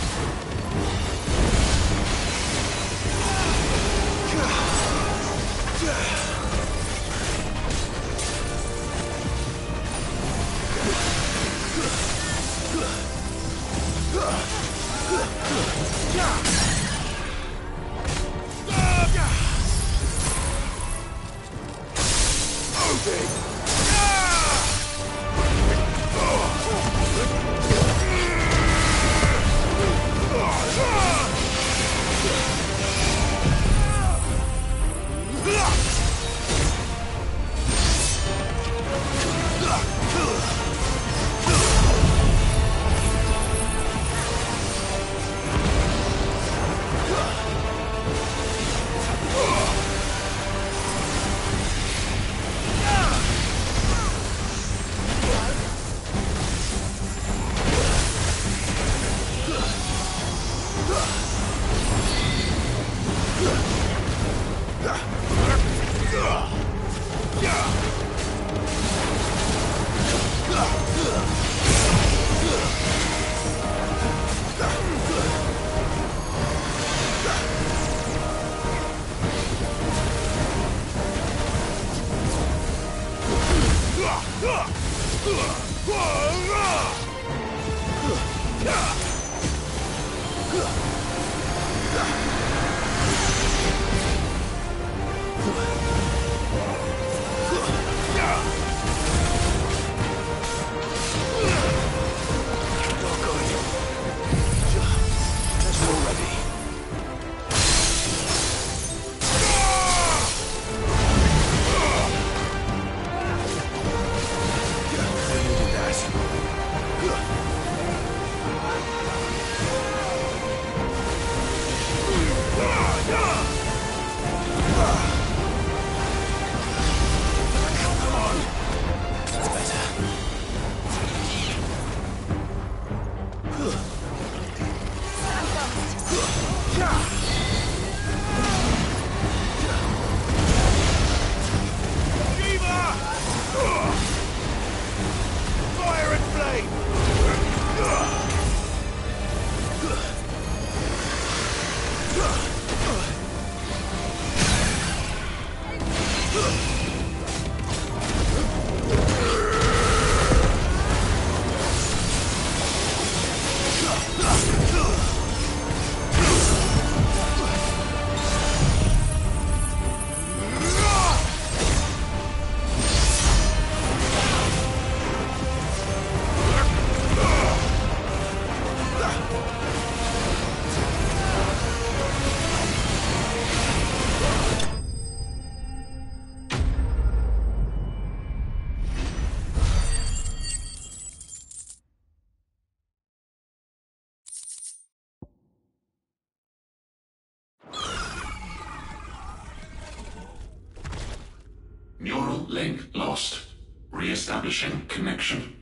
link lost. Re-establishing connection.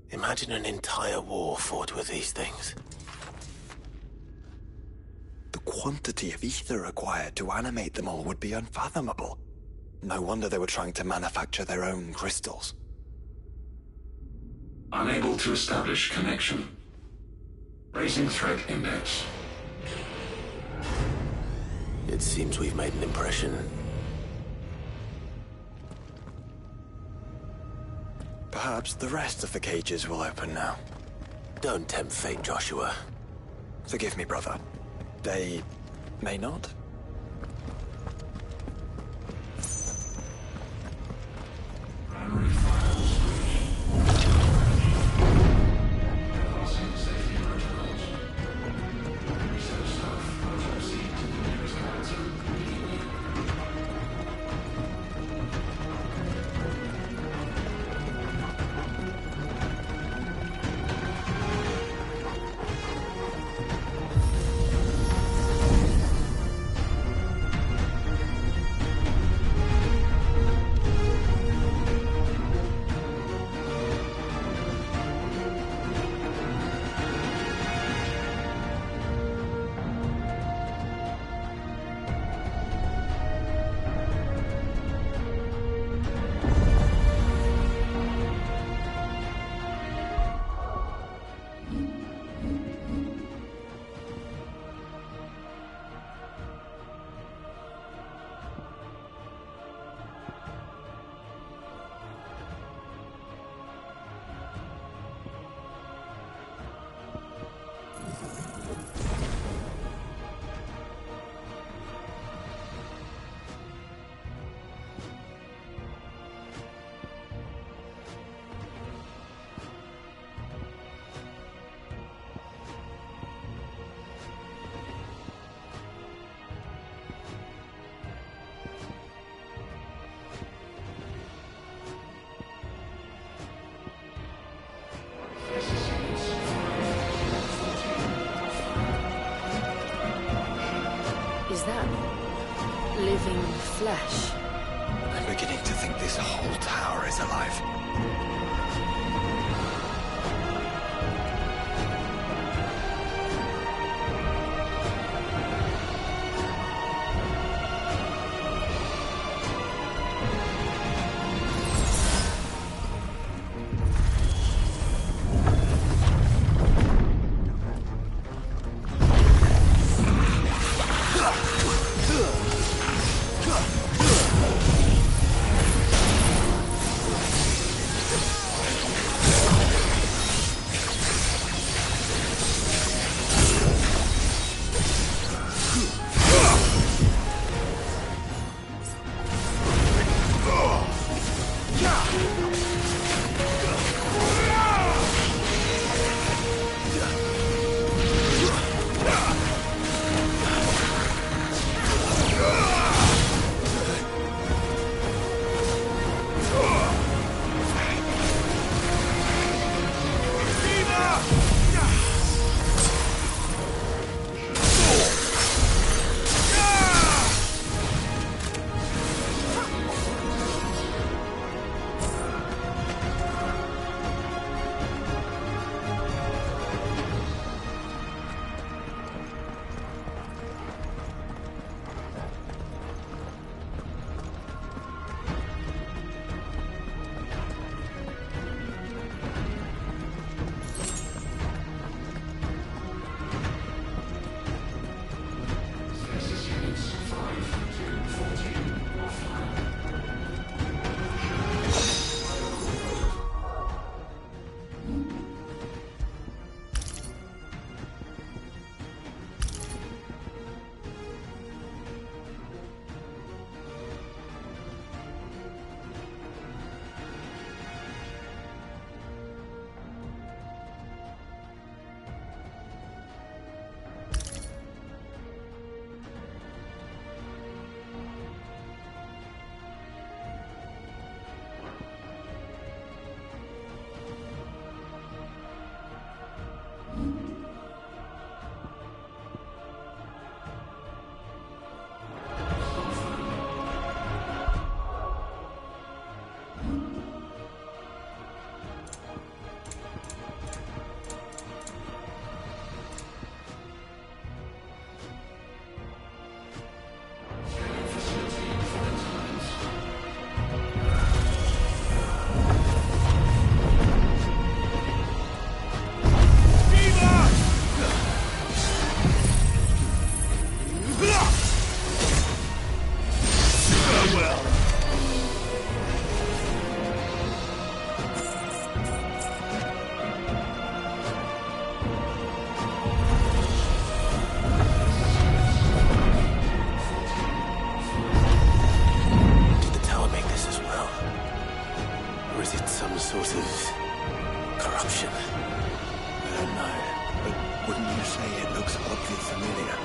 Imagine an entire war fought with these things. The quantity of ether required to animate them all would be unfathomable. No wonder they were trying to manufacture their own crystals. Unable to establish connection. Raising threat index. It seems we've made an impression. Perhaps the rest of the cages will open now. Don't tempt fate, Joshua. Forgive me, brother. They may not? Is that living flesh? I'm beginning to think this whole tower is alive. sorts of ship? I don't know, but wouldn't you say it looks oddly familiar?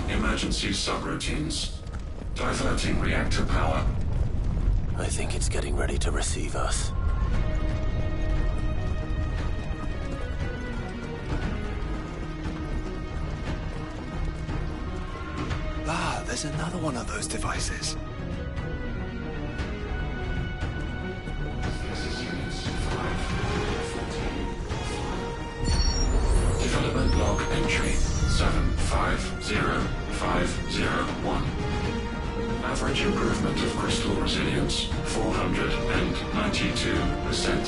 Emergency subroutines. Diverting reactor power. I think it's getting ready to receive us. Ah, there's another one of those devices. Development log entry 750501. Average improvement of crystal resilience 492%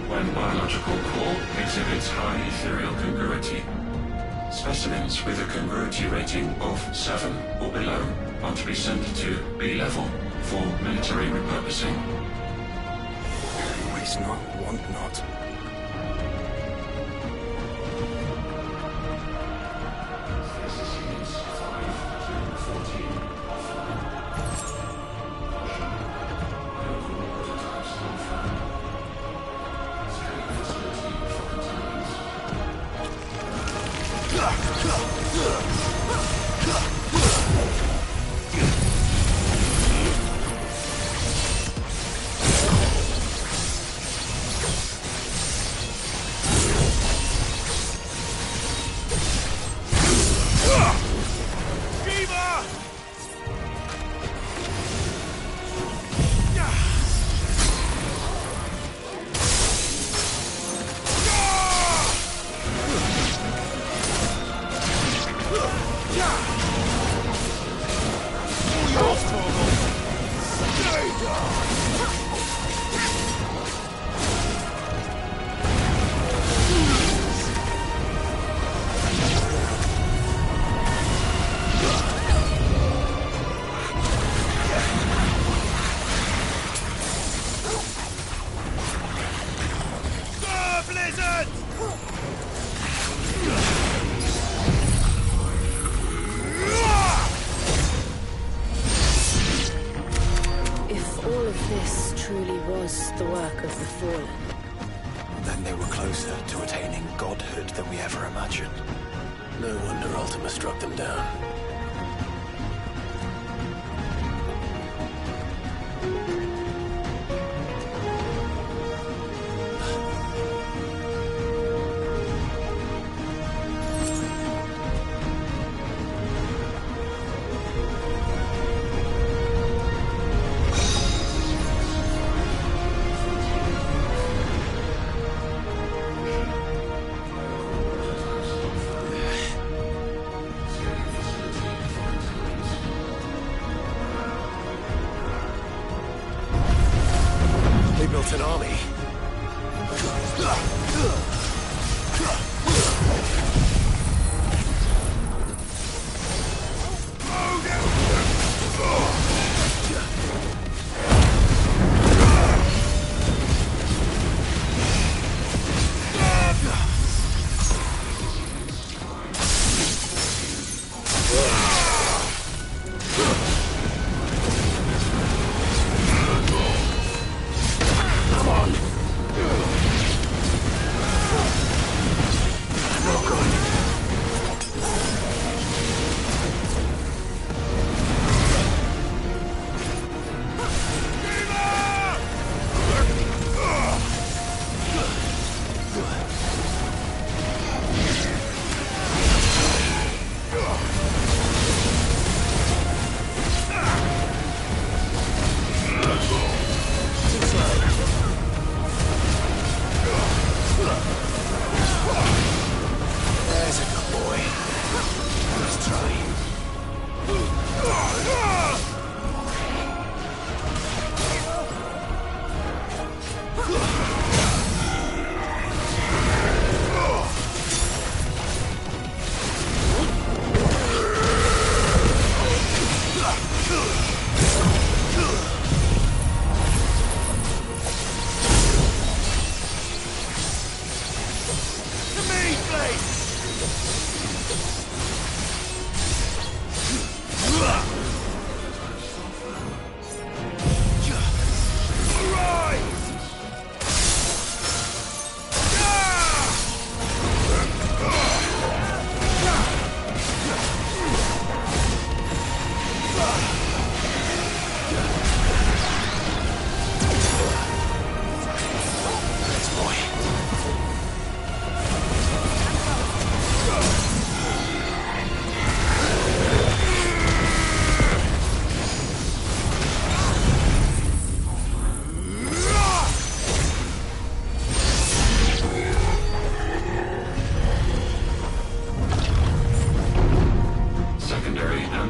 when biological core exhibits high ethereal congruity. Specimens with a congruity rating of 7 or below are to be sent to B level for military repurposing. Always not, want not. Ugh! The work of the Fallen. Then they were closer to attaining godhood than we ever imagined. No wonder Ultima struck them down. Built an army.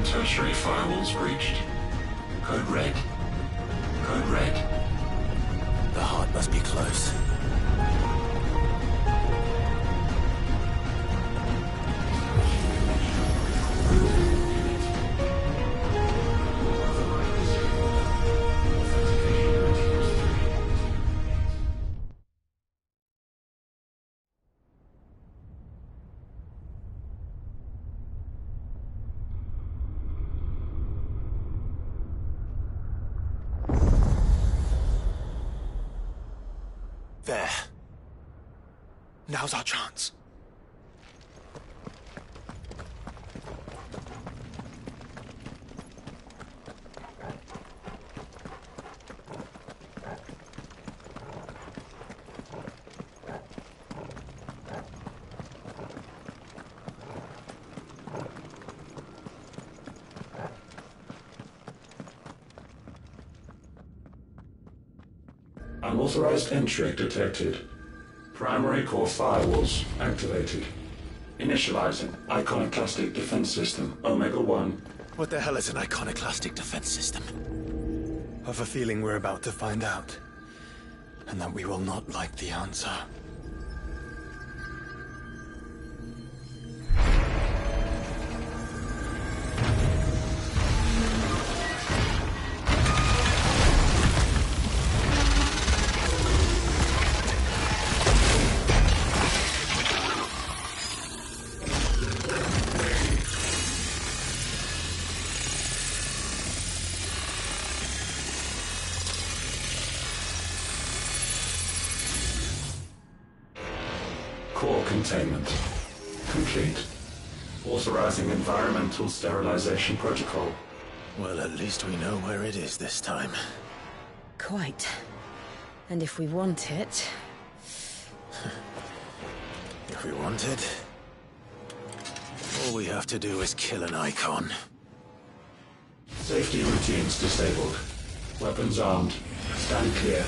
Tertiary firewalls breached. Code red. Code red. The heart must be close. There. Now's our chance. Unauthorized entry detected. Primary core firewalls activated. Initializing iconoclastic defense system Omega-1. What the hell is an iconoclastic defense system? I have a feeling we're about to find out. And that we will not like the answer. Core containment complete. Authorizing environmental sterilization protocol. Well, at least we know where it is this time. Quite. And if we want it... If we want it, all we have to do is kill an icon. Safety routines disabled. Weapons armed. Stand clear.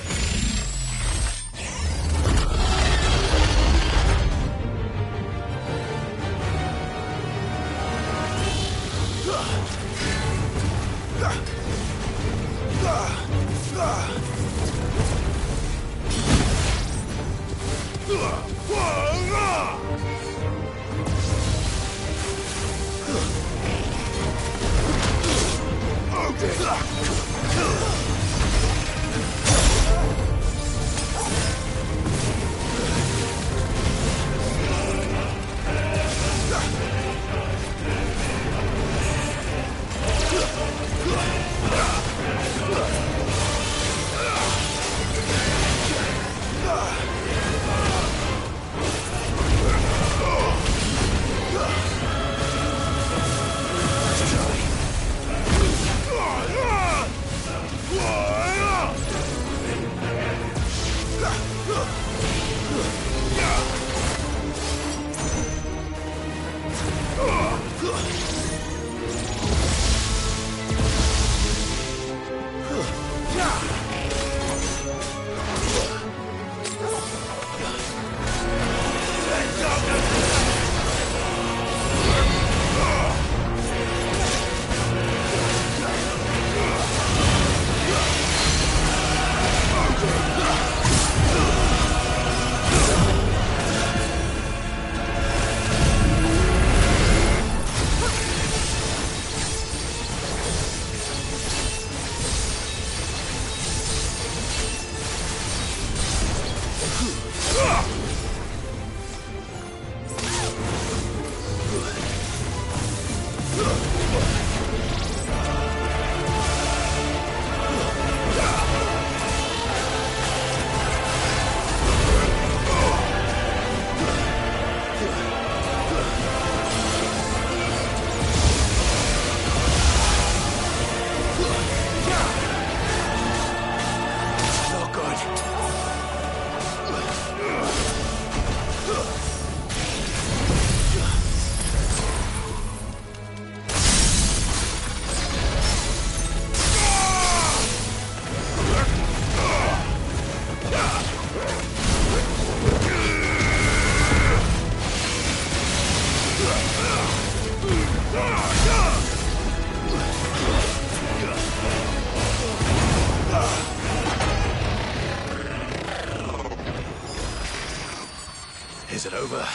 Is it over?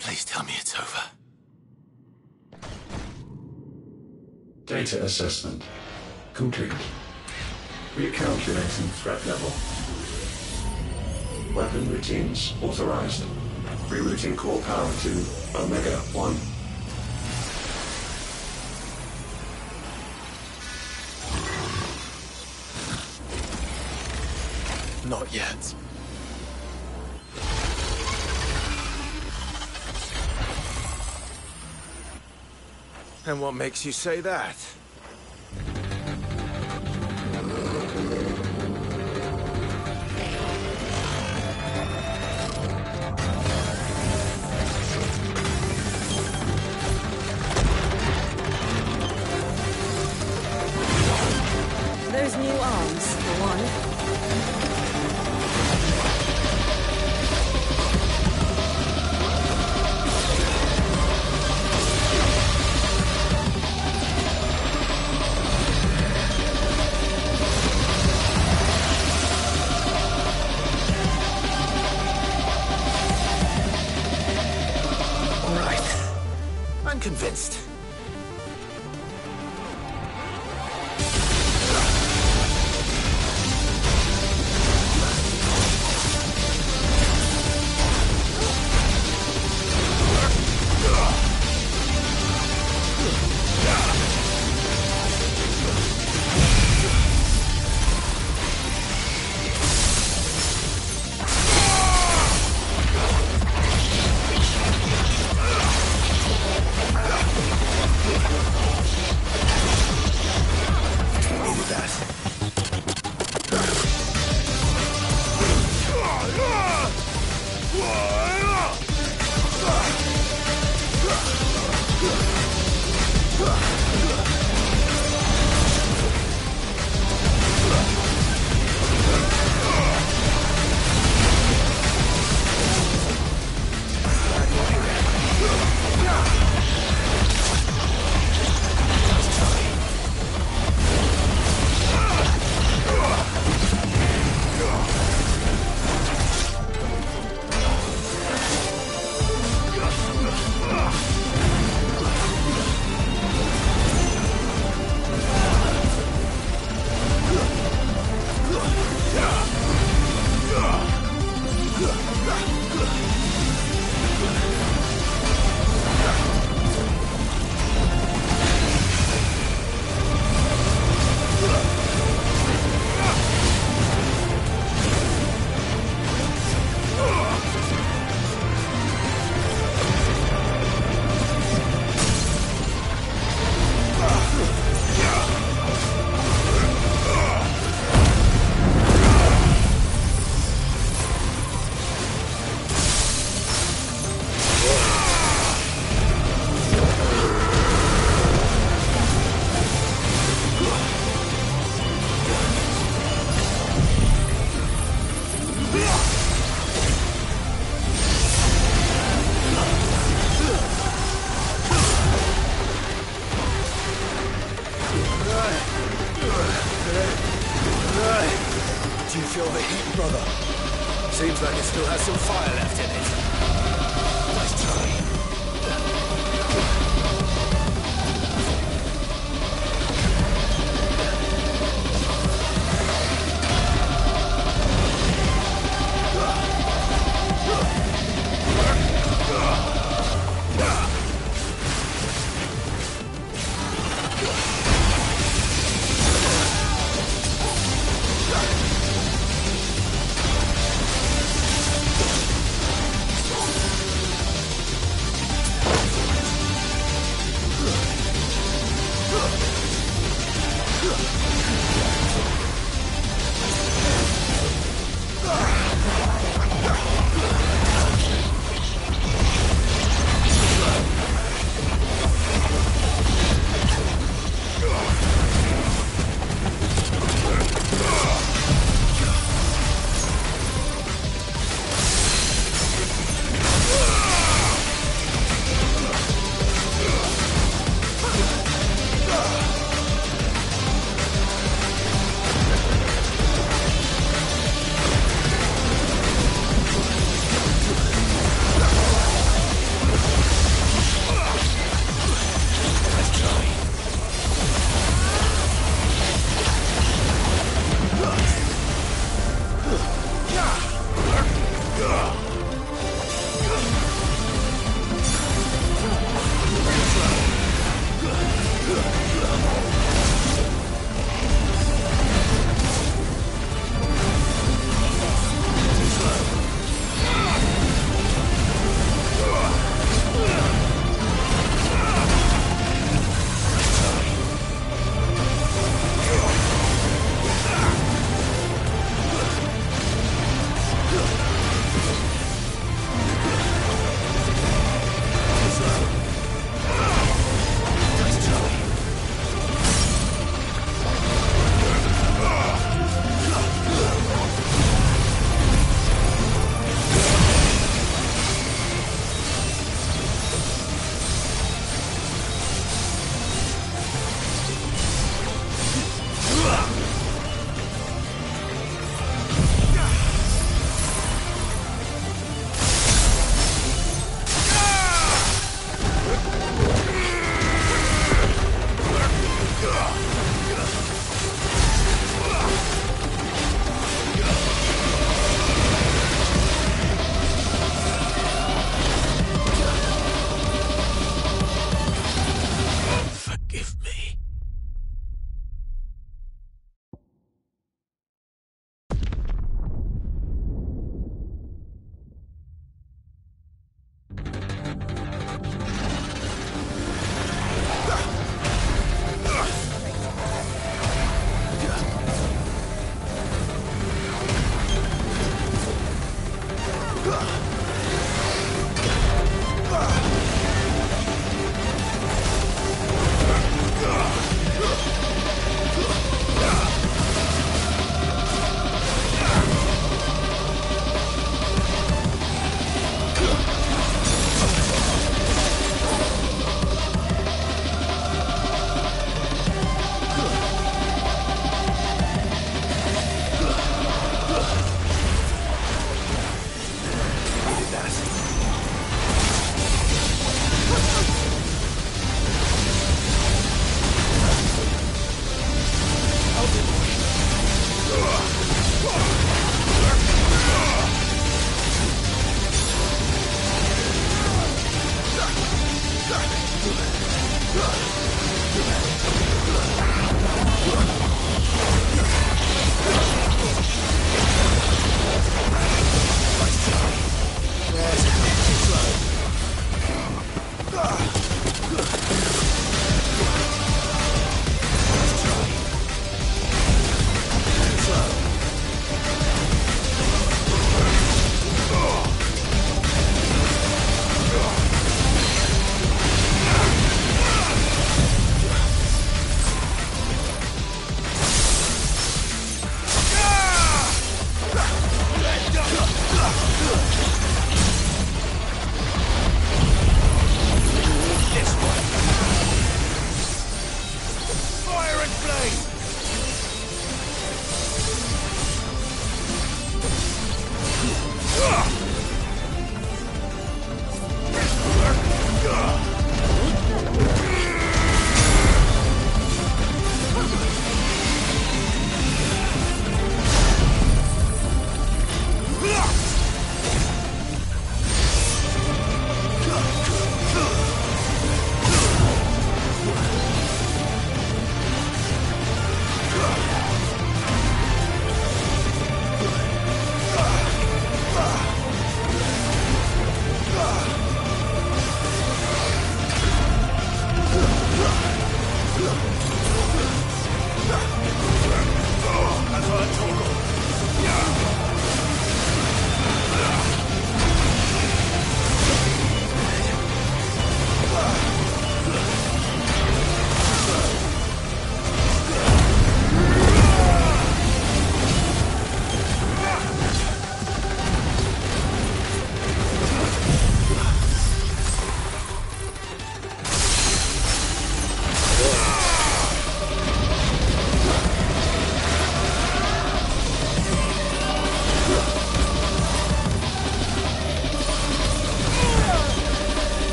Please tell me it's over. Data assessment complete. Recalculating threat level. Weapon routines authorized. Rerouting core power to Omega-1. Not yet. And what makes you say that? Those new arms, for one. convinced. Do you feel the heat, brother? Seems like it still has some fire left in it. Nice try.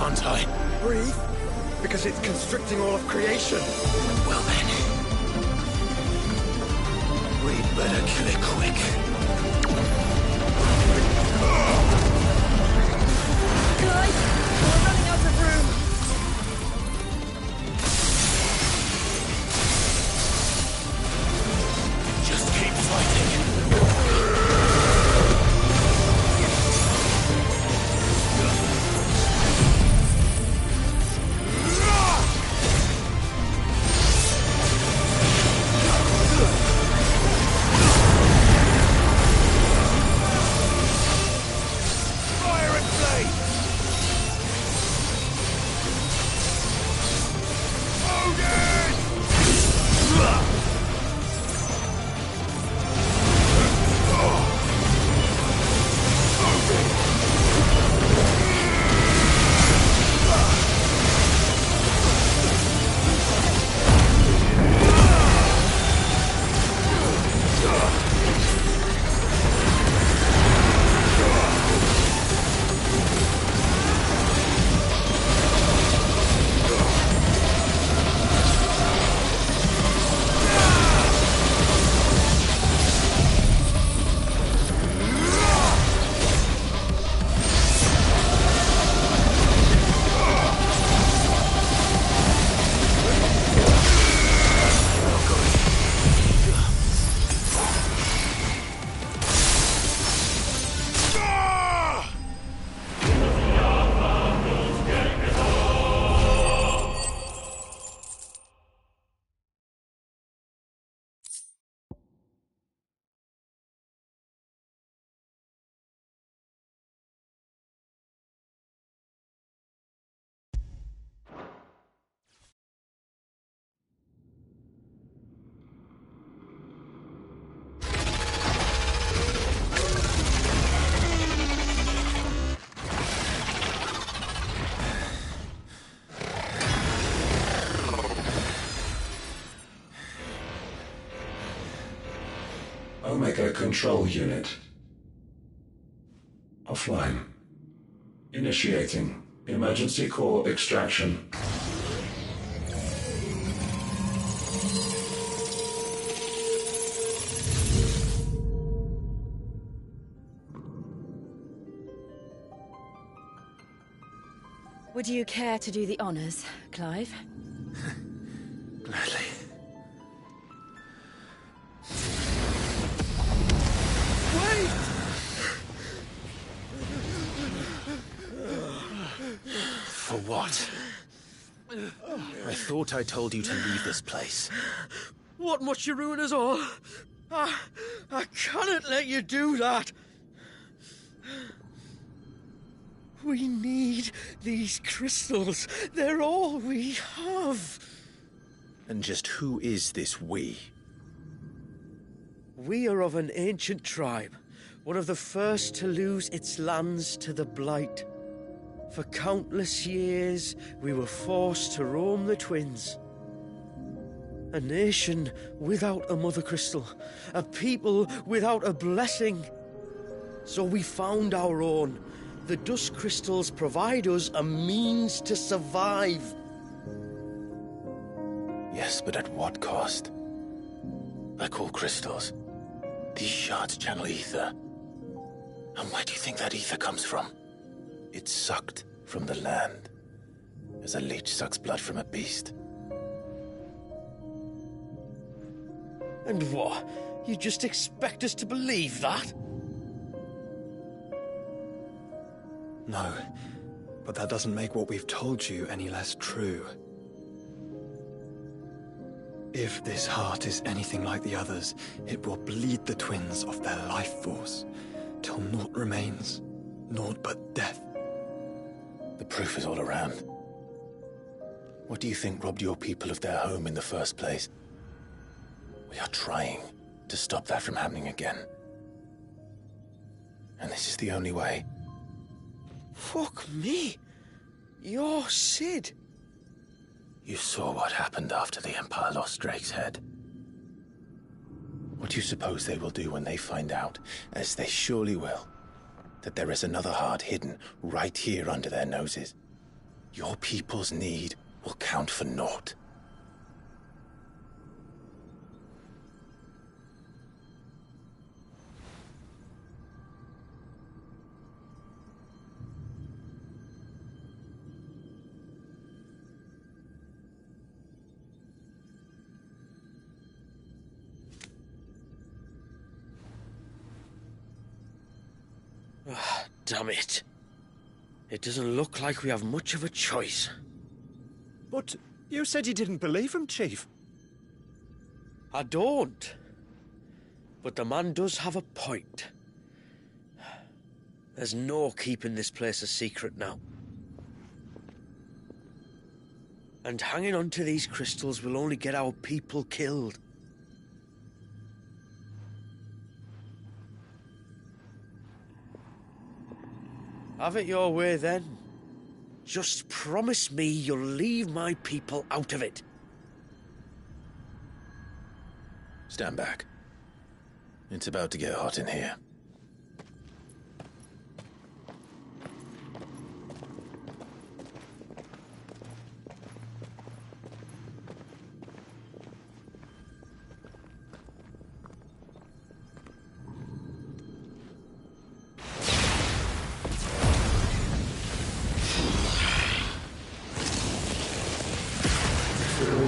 can't I? Breathe? Because it's constricting all of creation. Well then, we'd better kill it quick. Guys, we're running out of room. Just keep fighting. Omega Control Unit. Offline. Initiating emergency core extraction. Would you care to do the honors, Clive? Gladly. Wait! For what? I thought I told you to leave this place. What must you ruin us all? I cannot let you do that. We need these crystals. They're all we have. And just who is this we? We are of an ancient tribe, one of the first to lose its lands to the Blight. For countless years, we were forced to roam the Twins. A nation without a mother crystal, a people without a blessing. So we found our own. The dust crystals provide us a means to survive. Yes, but at what cost? Like all crystals, these shards channel ether. And where do you think that ether comes from? It's sucked from the land, as a leech sucks blood from a beast. And what? You just expect us to believe that? No, but that doesn't make what we've told you any less true. If this heart is anything like the others, it will bleed the twins of their life force, till naught remains, naught but death. The proof is all around. What do you think robbed your people of their home in the first place? We are trying to stop that from happening again. And this is the only way. Fuck me. You're Sid. You saw what happened after the Empire lost Drake's head. What do you suppose they will do when they find out, as they surely will, that there is another heart hidden right here under their noses? your people's need will count for naught. Damn it. It doesn't look like we have much of a choice. But you said you didn't believe him, Chief. I don't. But the man does have a point. There's no keeping this place a secret now. And hanging on to these crystals will only get our people killed. Have it your way, then. Just promise me you'll leave my people out of it. Stand back. It's about to get hot in here.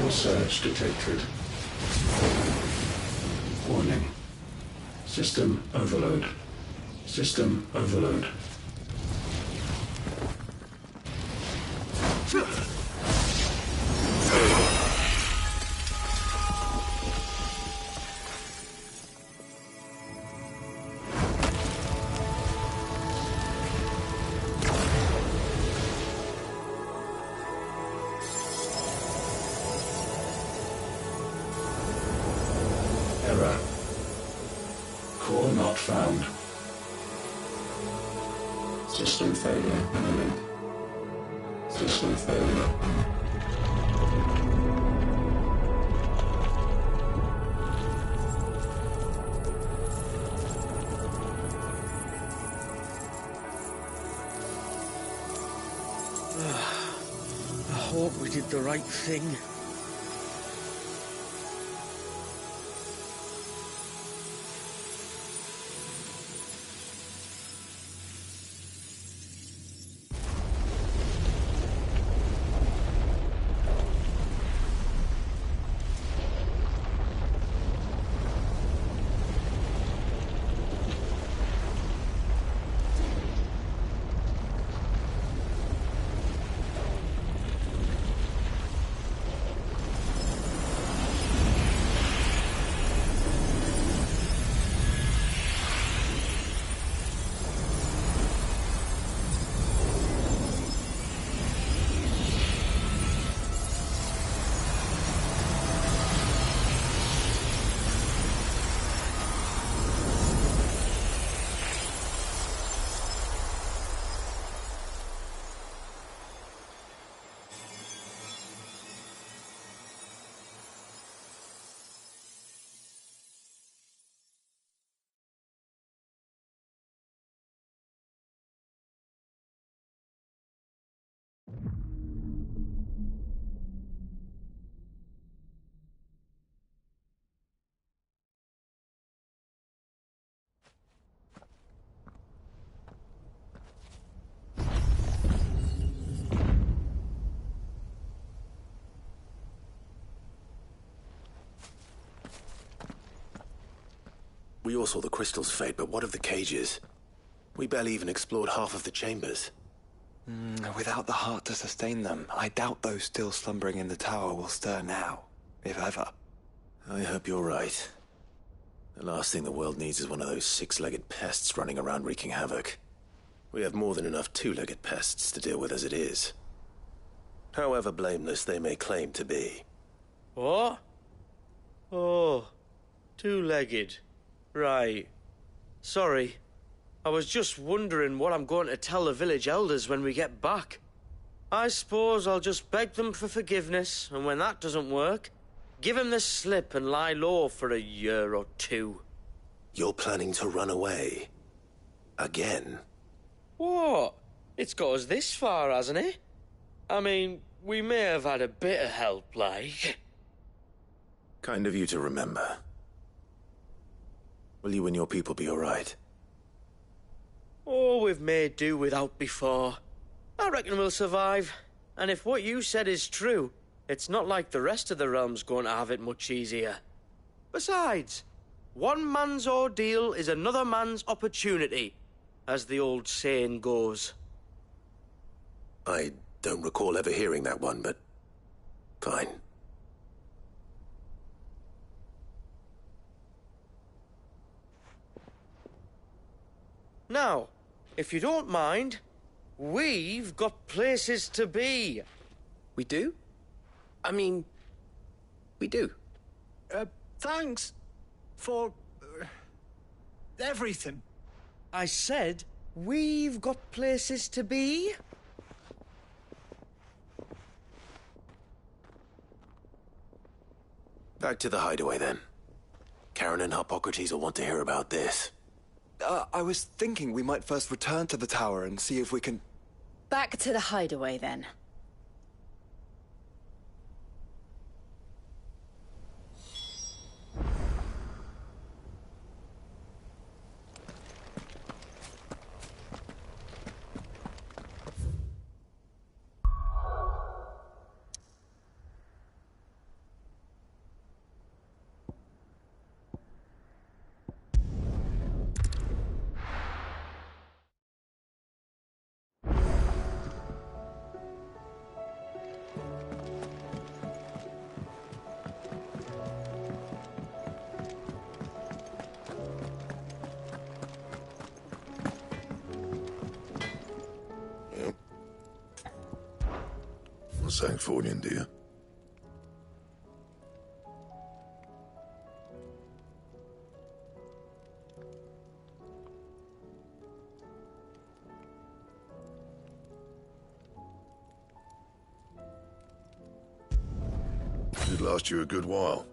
Search detected. Warning. System overload. System overload. Error. Core not found. System failure imminent. System failure. I hope we did the right thing. We all saw the crystals fade, but what of the cages? We barely even explored half of the chambers. Without the heart to sustain them, I doubt those still slumbering in the tower will stir now, if ever. I hope you're right. The last thing the world needs is one of those six-legged pests running around wreaking havoc. We have more than enough two-legged pests to deal with as it is. However blameless they may claim to be. What? Oh, two-legged. Right. Sorry. I was just wondering what I'm going to tell the village elders when we get back. I suppose I'll just beg them for forgiveness, and when that doesn't work, give them the slip and lie low for a year or two. You're planning to run away? Again? What? It's got us this far, hasn't it? I mean, we may have had a bit of help, like. Kind of you to remember. Will you and your people be all right? Oh, we've made do without before. I reckon we'll survive. And if what you said is true, it's not like the rest of the realm's going to have it much easier. Besides, one man's ordeal is another man's opportunity, as the old saying goes. I don't recall ever hearing that one, but fine. Now, if you don't mind, we've got places to be. We do? I mean, we do. Thanks for everything. I said, we've got places to be. Back to the hideaway, then. Karen and Hippocrates will want to hear about this. I was thinking we might first return to the tower and see if we can... Back to the hideaway, then. Sanctorian, do you? It'd last you a good while.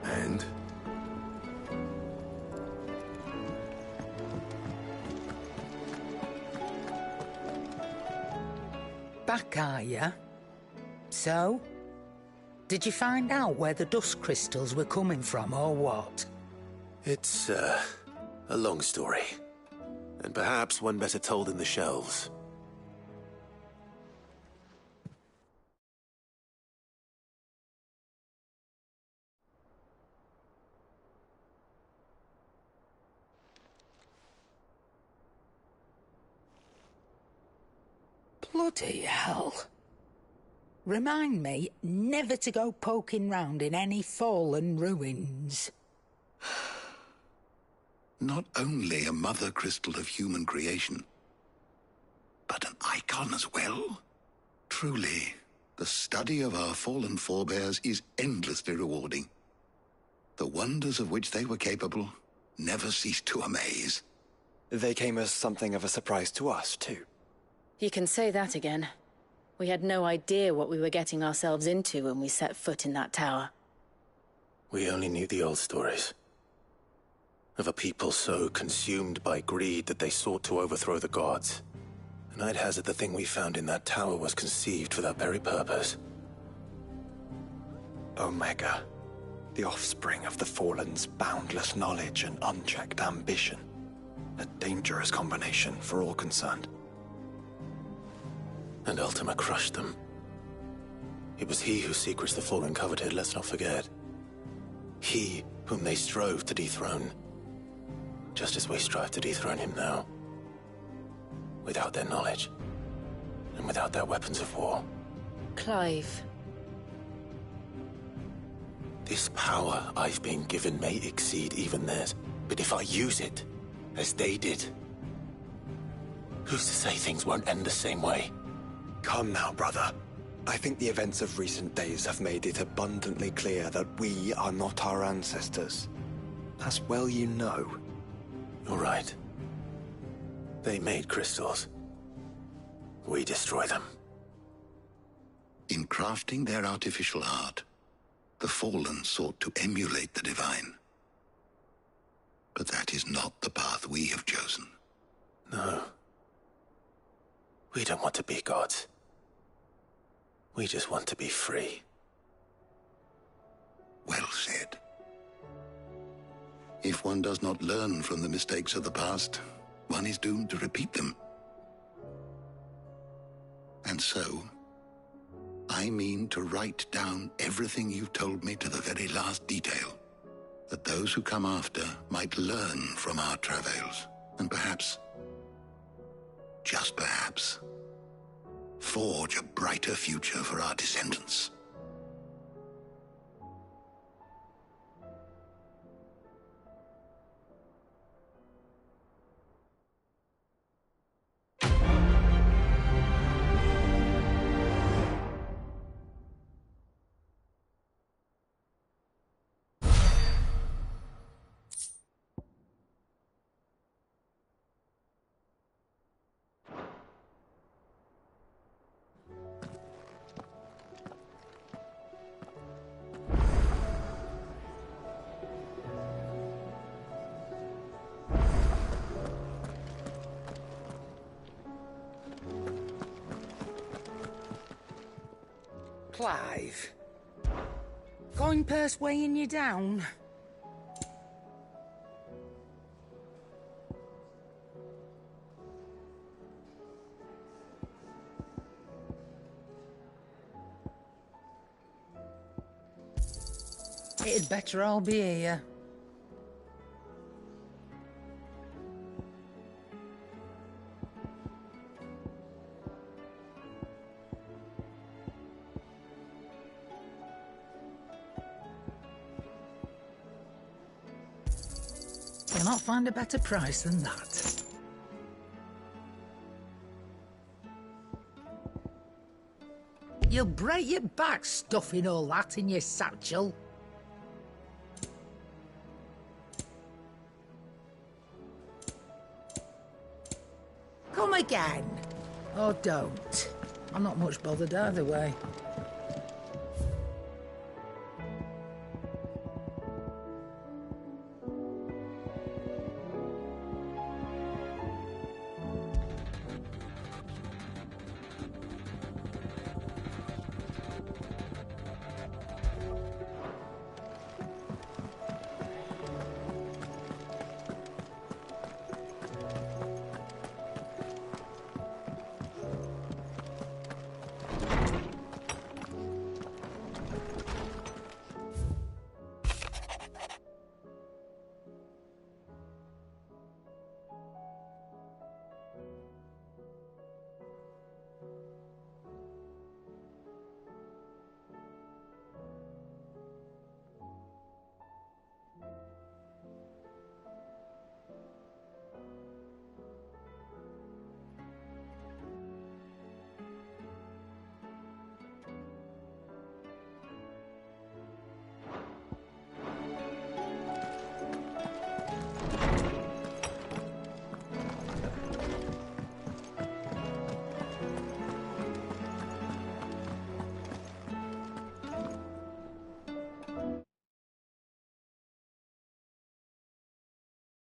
And? Back, are ya? So? Did you find out where the dust crystals were coming from, or what? It's, a long story. And perhaps one better told in the shelves. Bloody hell. Remind me never to go poking round in any fallen ruins. Not only a mother crystal of human creation, but an icon as well. Truly, the study of our fallen forebears is endlessly rewarding. The wonders of which they were capable never cease to amaze. They came as something of a surprise to us, too. You can say that again. We had no idea what we were getting ourselves into when we set foot in that tower. We only knew the old stories. Of a people so consumed by greed that they sought to overthrow the gods. And I'd hazard the thing we found in that tower was conceived for that very purpose. Omega. The offspring of the Fallen's boundless knowledge and unchecked ambition. A dangerous combination for all concerned. And Ultima crushed them. It was he whose secrets the Fallen coveted, let's not forget. He whom they strove to dethrone. Just as we strive to dethrone him now. Without their knowledge. And without their weapons of war. Clive. This power I've been given may exceed even theirs. But if I use it, as they did, who's to say things won't end the same way? Come now, brother. I think the events of recent days have made it abundantly clear that we are not our ancestors. As well you know. You're right. They made crystals. We destroy them. In crafting their artificial art, the Fallen sought to emulate the divine. But that is not the path we have chosen. No. We don't want to be gods. We just want to be free. Well said. If one does not learn from the mistakes of the past, one is doomed to repeat them. And so, I mean to write down everything you've told me to the very last detail, that those who come after might learn from our travails, and perhaps, just perhaps, forge a brighter future for our descendants. Clive. Coin purse weighing you down? It'd better all be here. You'll not find a better price than that. You'll break your back stuffing all that in your satchel. Come again. Or don't. I'm not much bothered either way.